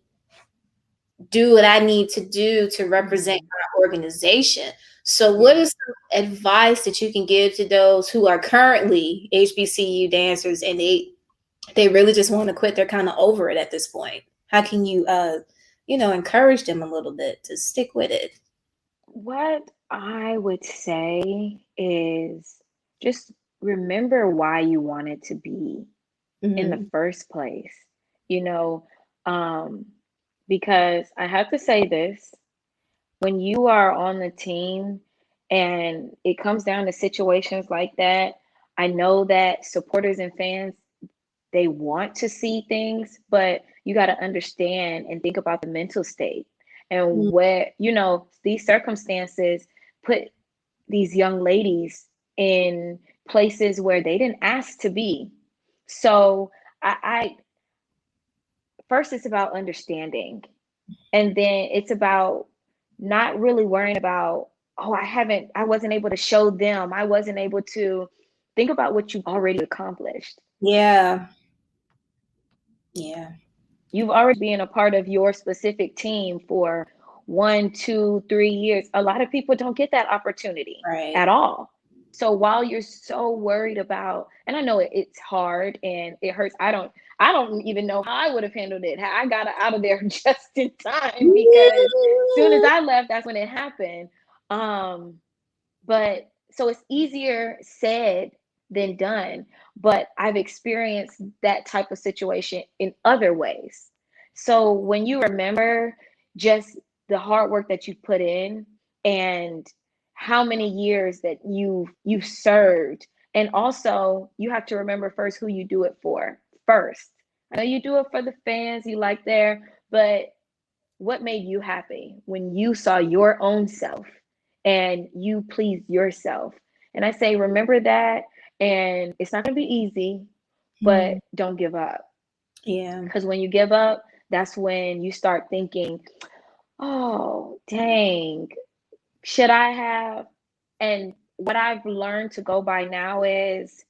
do what I need to do to represent Hmm. my organization. So, what Yeah. is some advice that you can give to those who are currently HBCU dancers and they really just want to quit? They're kind of over it at this point. How can you, encourage them a little bit to stick with it? What I would say is just remember why you wanted to be in the Mm-hmm. first place, you know, um, because I have to say this, when you are on the team and it comes down to situations like that, I know that supporters and fans, they want to see things, but you got to understand and think about the mental state and where, these circumstances put these young ladies in places where they didn't ask to be. So I first it's about understanding, and then it's about not really worrying about, oh, I wasn't able to show them, I wasn't able to think about what you've already accomplished. Yeah. Yeah. You've already been a part of your specific team for 1, 2, 3 years. A lot of people don't get that opportunity Right. at all. So while you're so worried about, and I know it's hard and it hurts. I don't even know how I would have handled it. How I got out of there just in time, because as soon as I left, that's when it happened. Um, but so it's easier said than done. But I've experienced that type of situation in other ways. So when you remember just the hard work that you put in, and how many years that you've served, and also you have to remember first who you do it for first. I know you do it for the fans, you like there, but what made you happy when you saw your own self and you pleased yourself? And I say, remember that. And it's not going to be easy, but Mm. don't give up. Yeah. Because when you give up, that's when you start thinking, oh, dang, should I have? And what I've learned to go by now is,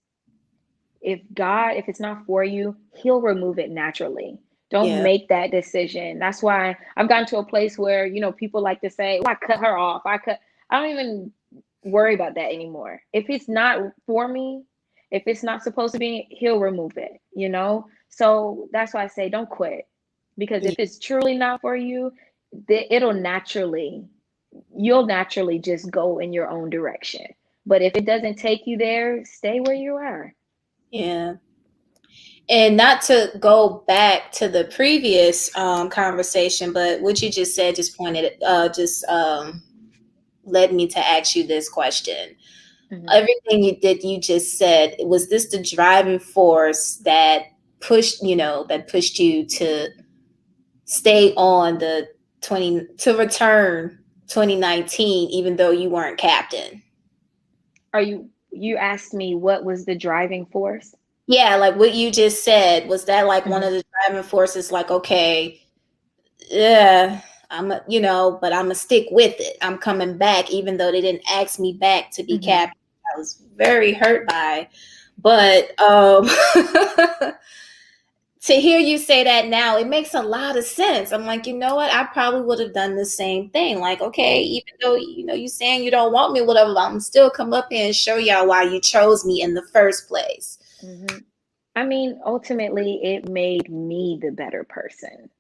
if it's not for you, he'll remove it naturally. Don't Yeah. make that decision. That's why I've gotten to a place where, people like to say, oh, I cut her off. I don't even worry about that anymore. If it's not for me, if it's not supposed to be, he'll remove it. So that's why I say don't quit. Because Yeah. if it's truly not for you, it'll naturally, you'll naturally just go in your own direction. But if it doesn't take you there, stay where you are. Yeah. And not to go back to the previous conversation, but what you just said just led me to ask you this question. Mhm. Everything that you just said, was this the driving force that pushed you to stay on the 20 to return 2019, even though you weren't captain? You asked me what was the driving force? Yeah, like what you just said, was that like one Mhm. of the driving forces? Like, okay, yeah, but I'm gonna stick with it. I'm coming back, even though they didn't ask me back to be Mhm. captain. I was very hurt by, but to hear you say that now, it makes a lot of sense. I'm like, you know what? I probably would have done the same thing. Like, okay, even though you saying you don't want me, whatever, I'm still come up here and show y'all why you chose me in the first place. Mhm. I mean, ultimately, it made me the better person.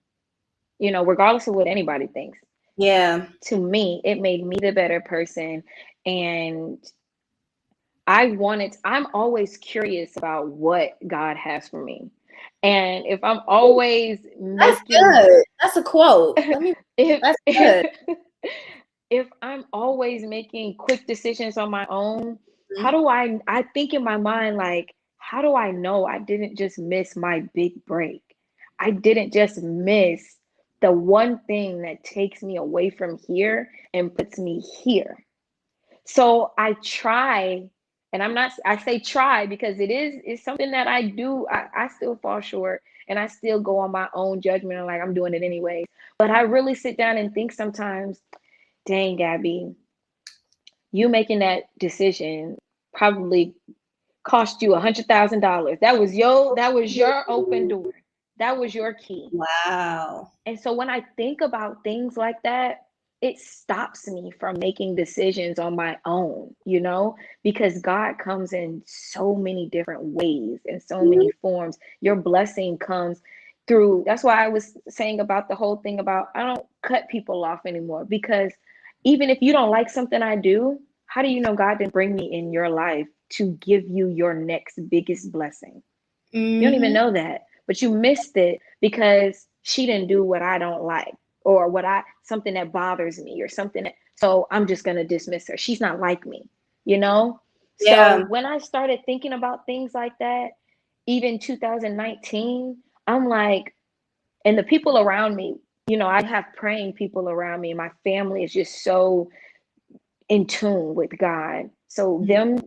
Regardless of what anybody thinks. Yeah. To me, it made me the better person. And I'm always curious about what God has for me. And if I'm always That's making good. That's a quote. if That's good. if if I'm always making quick decisions on my own, how Mhm. do I think in my mind, like, how do I know I didn't just miss my big break? I didn't just miss the one thing that takes me away from here and puts me here. So I try, and I say try because it's something that I do. I still fall short and I still go on my own judgment and like I'm doing it anyways. But I really sit down and think sometimes, dang, Gabby, you making that decision probably cost you $100,000. That was your open door. That was your key. Wow. And so when I think about things like that, it stops me from making decisions on my own, because God comes in so many different ways and so many forms. Your blessing comes through. That's why I was saying about the whole thing about I don't cut people off anymore, because even if you don't like something I do, how do you know God didn't bring me in your life to give you your next biggest blessing? You don't even Mm-hmm. know that, but you missed it because she didn't do what I don't like, or something that bothers me, or something so I'm just going to dismiss her. She's not like me, you know? So Yeah. when I started thinking about things like that, even 2019, I'm like, and the people around me, I have praying people around me. My family is just so in tune with God. So them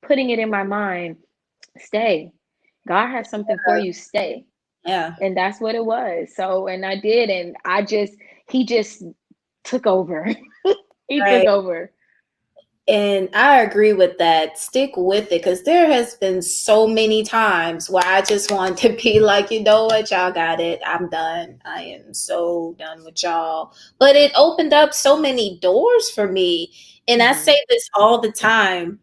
putting it in my mind, stay. God has something for you, stay. Yeah. And that's what it was. So, and I did, and he just took over. He took Right. over. And I agree with that. Stick with it, because there has been so many times where I just want to be like, you know what, y'all got it. I'm done. I am so done with y'all. But it opened up so many doors for me. And I Mm-hmm. say this all the time.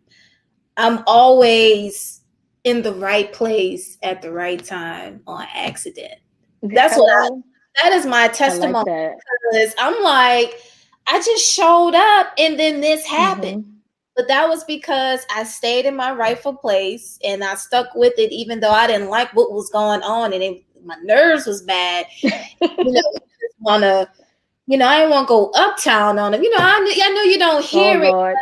I'm always in the right place at the right time on accident. That's what Hello. that is my I like testimony, that. because I'm like, I just showed up and then this happened. Mm-hmm. But that was because I stayed in my rightful place and I stuck with it, even though I didn't like what was going on and my nerves was bad. You just want to, I didn't want to go uptown on them. I know you don't Oh hear it Lord.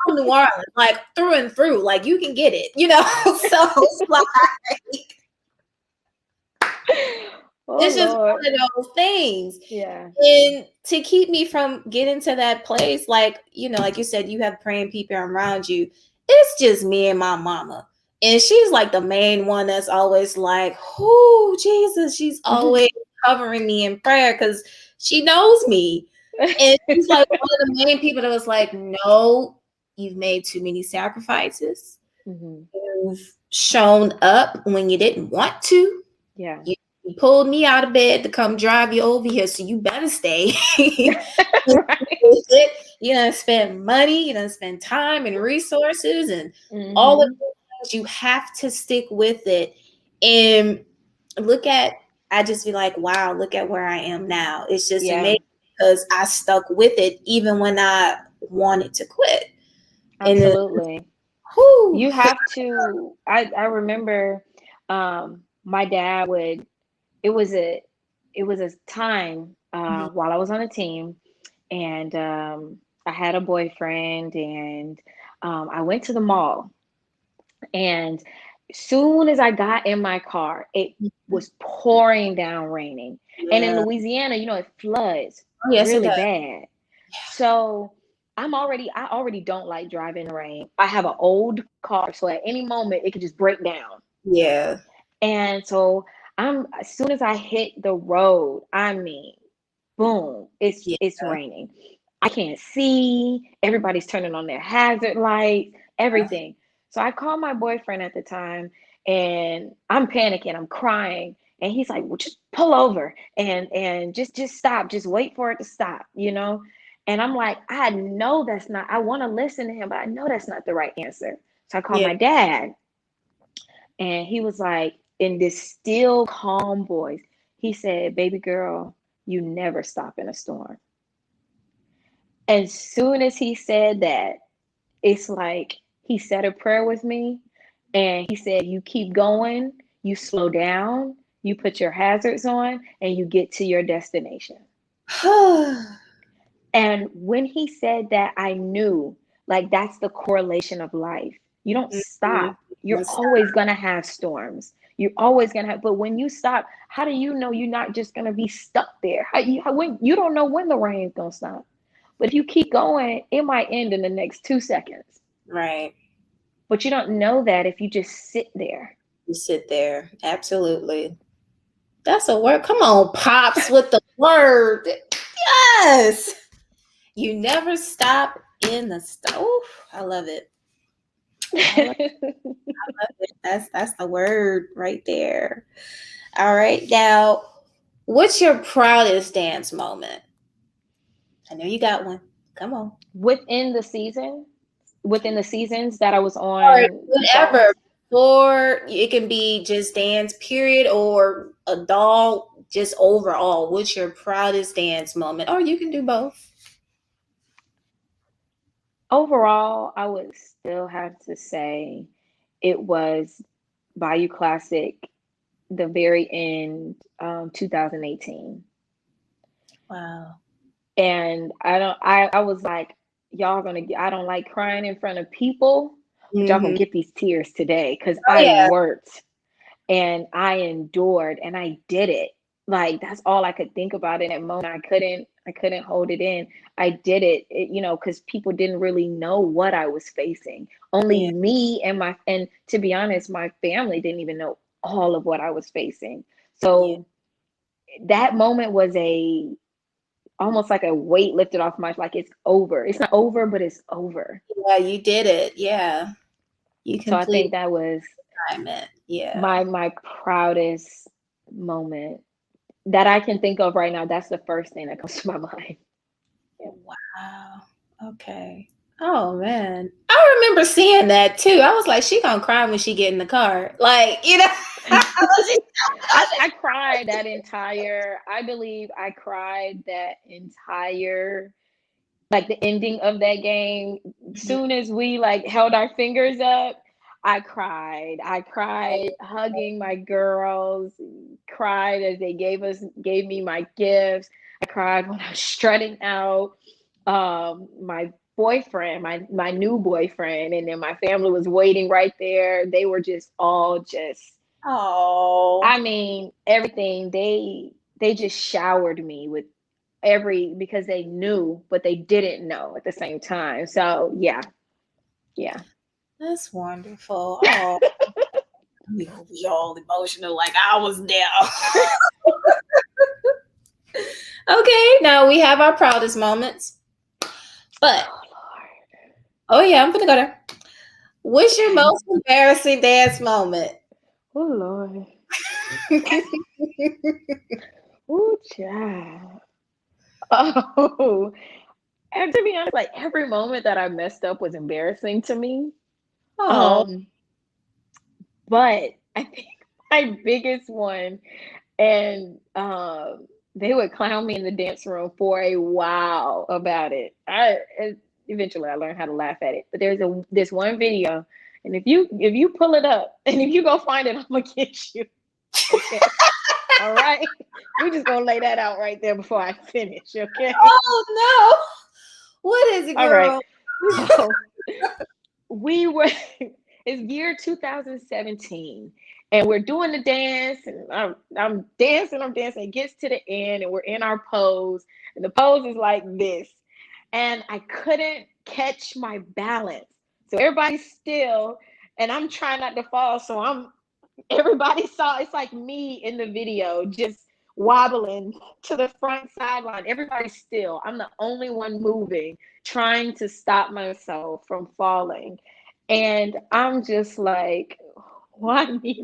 from New Orleans, like through and through, like you can get it. So it's like, Oh it's just Lord. one of those things. Yeah. And to keep me from getting to that place, like, like you said, you have praying people around you. It's just me and my mama. And she's like the main one that's always like, oh, Jesus. She's always covering me in prayer because she knows me. And she's like one of the main people that was like, no, you've made too many sacrifices. Mm-hmm. You've shown up when you didn't want to. Yeah. You pulled me out of bed to come drive you over here, so you better stay. Right. You done spend money, you done spend time and resources and all of Mm-hmm. those things. You have to stick with it. And I just be like, wow, look at where I am now. It's just Yeah. amazing because I stuck with it even when I wanted to quit. And then, Absolutely. whew, You have to. I remember. My dad would, it was a time while I was on a team, and I had a boyfriend, and I went to the mall, and soon as I got in my car, it was pouring down raining. And in Yeah. Louisiana, it floods Oh, yes, it really does. bad. So I already don't like driving in the rain. I have an old car, so at any moment it could just break down. Yeah. And so as soon as I hit the road, I mean, boom, it's Yeah. raining. I can't see. Everybody's turning on their hazard lights, everything. So I called my boyfriend at the time, and I'm panicking, I'm crying, and he's like, "Well, just pull over and just stop, just wait for it to stop." And I'm like, I know that's not. I want to listen to him, but I know that's not the right answer. So I called Yeah. my dad, and he was like, in this still calm voice, he said, "Baby girl, you never stop in a storm." As soon as he said that, it's like he said a prayer with me, and he said, "You keep going, you slow down, you put your hazards on, and you get to your destination." And when he said that, I knew, like, that's the correlation of life. You don't Mhm. stop. You're Yes. always going to have storms. You're always going to have, but when you stop, how do you know you're not just going to be stuck there? When you don't know when the rain's going to stop. But if you keep going, it might end in the next 2 seconds. Right. But you don't know that if you just sit there. You sit there. Absolutely. That's a word. Come on, Pops, with the word. Yes. You never stop in the stove. I love it. I love it. That's the word right there. All right. Now, what's your proudest dance moment? I know you got one. Come on. within the season, within the seasons that I was Or on whatever. jobs. Or it can be just dance, period, or adult, just overall. What's your proudest dance moment? Or you can do both. Overall, I would still have to say it was Bayou Classic, the very end, 2018. Wow. And I was like, y'all gonna get, I don't like crying in front of people, but y'all gonna Mm-hmm. get these tears today because Oh, I yeah. worked and I endured and I did it. Like, that's all I could think about in that moment. I couldn't hold it in. I did it, because people didn't really know what I was facing. Only Yeah. me and to be honest, my family didn't even know all of what I was facing. Yeah. So that moment was almost like a weight lifted off my, like, it's over. It's not over, but it's over. Yeah, you did it. Yeah. You So I completed think that was the assignment. Yeah. my proudest moment that I can think of right now. That's the first thing that comes to my mind. Yeah. Wow. Okay. Oh man. I remember seeing that too. I was like, she gonna cry when she get in the car. Like, I cried that entire, I believe I cried that entire, like, the ending of that game. Soon as we, like, held our fingers up, I cried. I cried hugging my girls, cried as they gave me my gifts. I cried when I was strutting out. My boyfriend, my new boyfriend, and then my family was waiting right there. They were just all just, Oh. I mean, everything. They just showered me with because they knew, but they didn't know at the same time. So yeah, yeah. That's wonderful. Oh, we all emotional like I was there. Okay, now we have our proudest moments. But Oh Lord. oh yeah, I'm gonna go there. What's your most embarrassing dance moment? Oh Lord. Oh child. Oh. And to be honest, like, every moment that I messed up was embarrassing to me. Oh, Um, but I think my biggest one, and they would clown me in the dance room for a while about it. Eventually I learned how to laugh at it. But there's one video, And if you pull it up and if you go find it, I'm gonna get you. Okay. All right. We're just gonna lay that out right there before I finish. Okay. Oh no. What is it, All right. girl? So we were it's year 2017 and we're doing the dance and I'm dancing. It gets to the end and we're in our pose and the pose is like this. And I couldn't catch my balance. So everybody's still and I'm trying not to fall. So everybody saw it's like me in the video just wobbling to the front sideline. Everybody's still. I'm the only one moving, trying to stop myself from falling. And I'm just like, why me?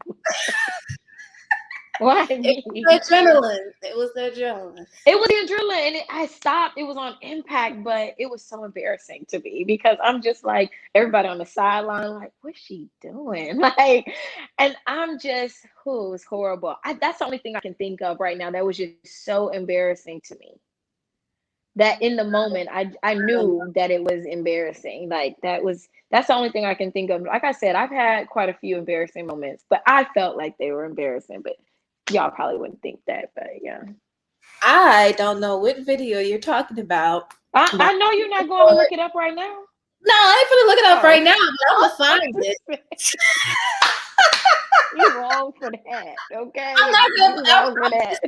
Why me? Adrenaline. It was the adrenaline. It was the adrenaline, and I stopped. It was on impact, but it was so embarrassing to me because I'm just like everybody on the sideline, like, what's she doing? Like, and I'm just, who is horrible. That's the only thing I can think of right now that was just so embarrassing to me. That in the moment, I knew that it was embarrassing. Like that's the only thing I can think of. Like I said, I've had quite a few embarrassing moments, but I felt like they were embarrassing. But y'all probably wouldn't think that, but yeah. I don't know what video you're talking about. I know you're not going to look it up right now. No, I ain't gonna look it up right now, but I'm gonna find it. You're wrong for that, okay? I'm not gonna. You're wrong for that.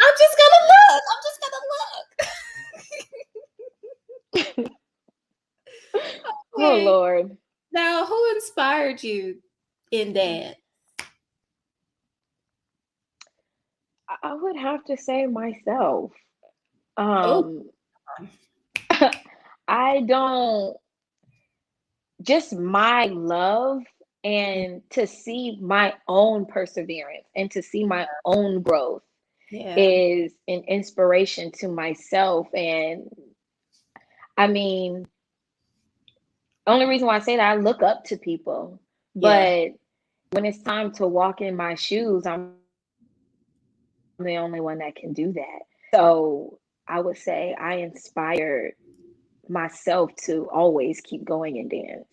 I'm just gonna look. I'm just gonna look. Oh Lord. Now, who inspired you in dance? I would have to say myself. I don't just my love and to see my own perseverance and to see my own growth is an inspiration to myself. And I mean, only reason why I say that, I look up to people, but when it's time to walk in my shoes, I'm the only one that can do that. So I would say I inspired myself to always keep going and dance.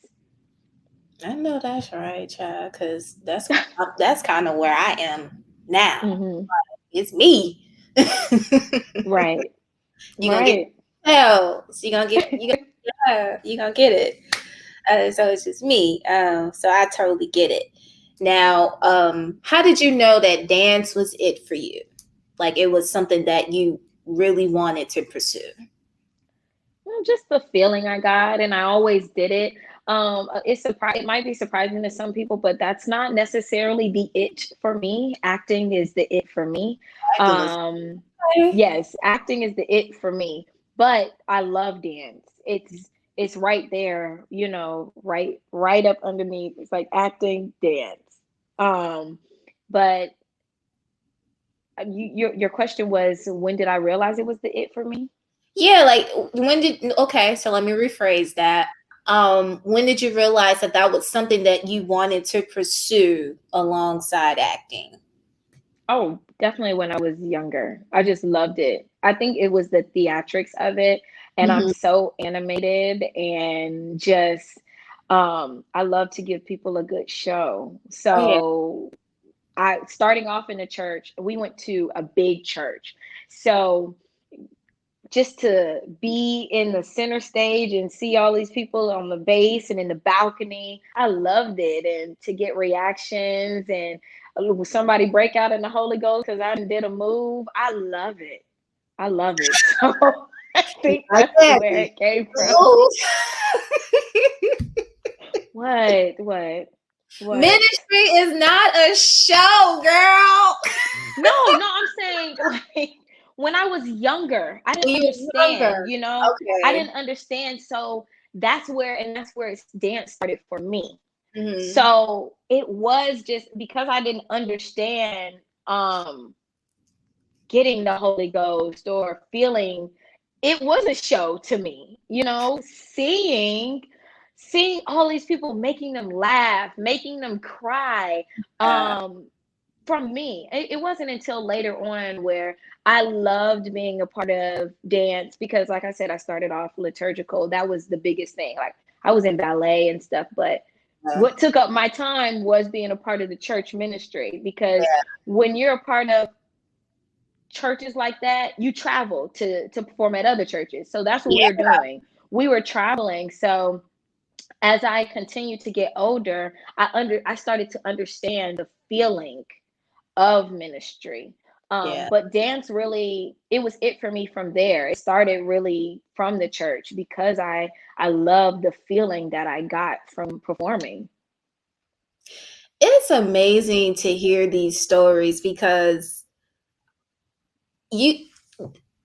I know that's right, child, because that's kind of where I am now. Mm-hmm. It's me. Right. You're gonna get hell. So you're gonna get it. So it's just me. So I totally get it. Now, how did you know that dance was it for you? Like it was something that you really wanted to pursue? Well, just the feeling I got, and I always did it. It might be surprising to some people, but that's not necessarily the it for me. Acting is the it for me. Yes, acting is the it for me. But I love dance. It's right there, right up underneath. It's like acting, dance. But your question was, when did I realize it was the it for me? Yeah, like so let me rephrase that. When did you realize that was something that you wanted to pursue alongside acting? Oh, definitely when I was younger. I just loved it. I think it was the theatrics of it. And I'm so animated and just, I love to give people a good show. So starting off in the church, we went to a big church. So just to be in the center stage and see all these people on the base and in the balcony, I loved it. And to get reactions and somebody break out in the Holy Ghost because I did a move, I love it. So I think that's where it came from. What? Ministry is not a show, girl. No, I'm saying like, when I was younger, I didn't understand, Okay. I didn't understand. So that's where dance started for me. Mm-hmm. So it was just because I didn't understand getting the Holy Ghost or feeling, it was a show to me, seeing all these people, making them laugh, making them cry. From me, it wasn't until later on where I loved being a part of dance because, like I said, I started off liturgical. That was the biggest thing. Like I was in ballet and stuff, but what took up my time was being a part of the church ministry, because Yeah. when you're a part of churches like that, you travel to perform at other churches. So that's what we Yeah. were doing. We were traveling. So as I continued to get older, I started to understand the feeling of ministry. Yeah. But dance really, it was it for me from there. It started really from the church, because I love the feeling that I got from performing. It's amazing to hear these stories because you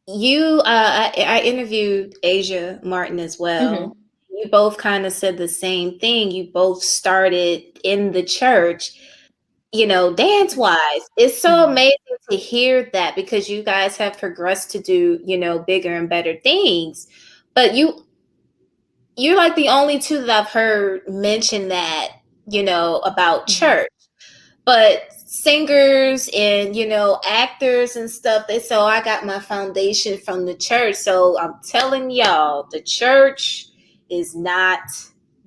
I interviewed Asia Martin as well. Hmm. You both kind of said the same thing. You both started in the church, dance wise. It's so Hmm. amazing to hear that because you guys have progressed to do, bigger and better things. But you're like the only two that I've heard mention that, about Hmm. church. But singers and, actors and stuff, they say, oh, I got my foundation from the church. So I'm telling y'all, the church is not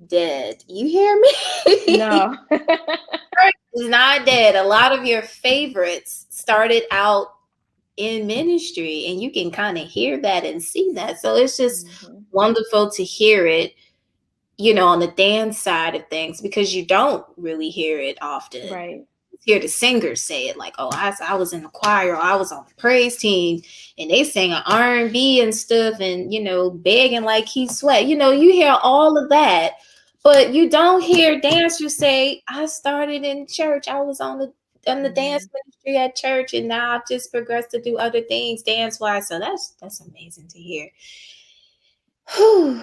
dead. You hear me? No. It's not dead. A lot of your favorites started out in ministry, and you can kind of hear that and see that. So it's just Hmm. wonderful to hear it, on the dance side of things, because you don't really hear it often. Right. Hear the singers say it like, "Oh, I was in the choir, or I was on the praise team, and they sang an R&B and stuff, and begging like he sweat." You hear all of that, but you don't hear dancers say, "I started in church. I was on the dance Hmm. ministry at church, and now I've just progressed to do other things dance wise." So that's amazing to hear. Whew.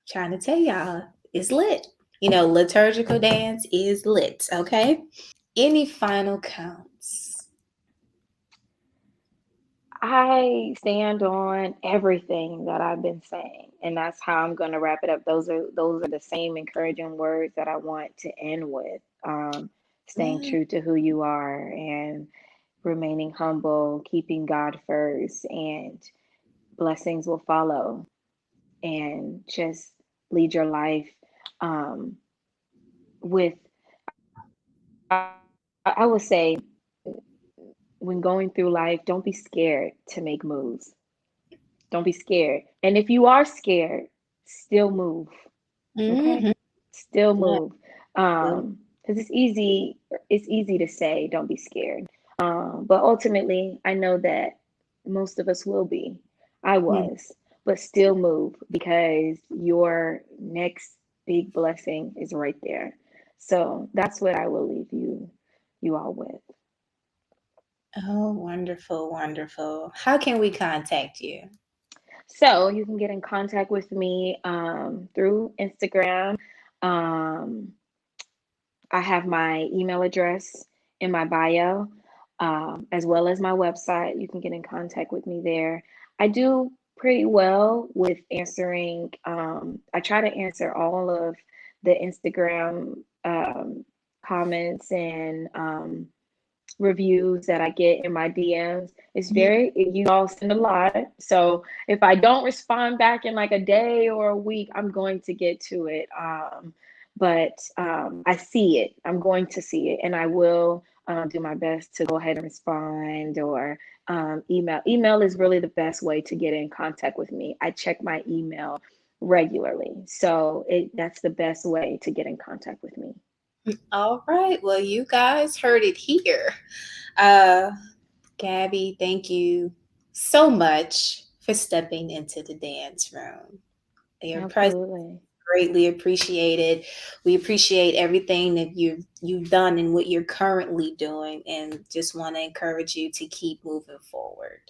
Trying to tell y'all, it's lit. Liturgical dance is lit. Okay. Any final counts? I stand on everything that I've been saying, and that's how I'm going to wrap it up. Those are the same encouraging words that I want to end with. Staying Mm. true to who you are, and remaining humble, keeping God first, and blessings will follow. And just lead your life um, with, I would say, when going through life, don't be scared to make moves. Don't be scared. And if you are scared, still move. Okay? Mhm. Still Yeah. move. Yeah. Because it's easy to say, don't be scared. But ultimately, I know that most of us will be. I Mm. was, but still move, because your next big blessing is right there. So that's what I will leave you all with. Oh, wonderful, wonderful. How can we contact you? So you can get in contact with me through Instagram. Um, I have my email address in my bio, as well as my website. You can get in contact with me there. I do pretty well with answering. I try to answer all of the Instagram comments and reviews that I get in my DMs. It's Mhm. very, you all send a lot. So if I don't respond back in like a day or a week, I'm going to get to it. But I see it. I'm going to see it, and I will do my best to go ahead and respond, or email. Email is really the best way to get in contact with me. I check my email regularly, so that's the best way to get in contact with me. All right. Well, you guys heard it here. Uh, Gabby, thank you so much for stepping into the dance room. Your presence Absolutely. greatly appreciated. We appreciate everything that you've done and what you're currently doing, and just want to encourage you to keep moving forward.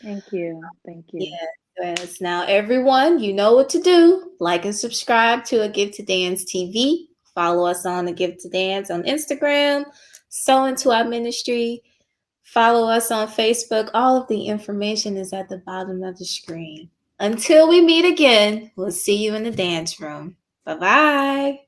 Thank you. Thank you. Yeah, yes. Now, everyone, you know what to do. Like and subscribe to A Give to Dance TV. Follow us on A Give to Dance on Instagram. Sow into our ministry. Follow us on Facebook. All of the information is at the bottom of the screen. Until we meet again, we'll see you in the dance room. Bye bye.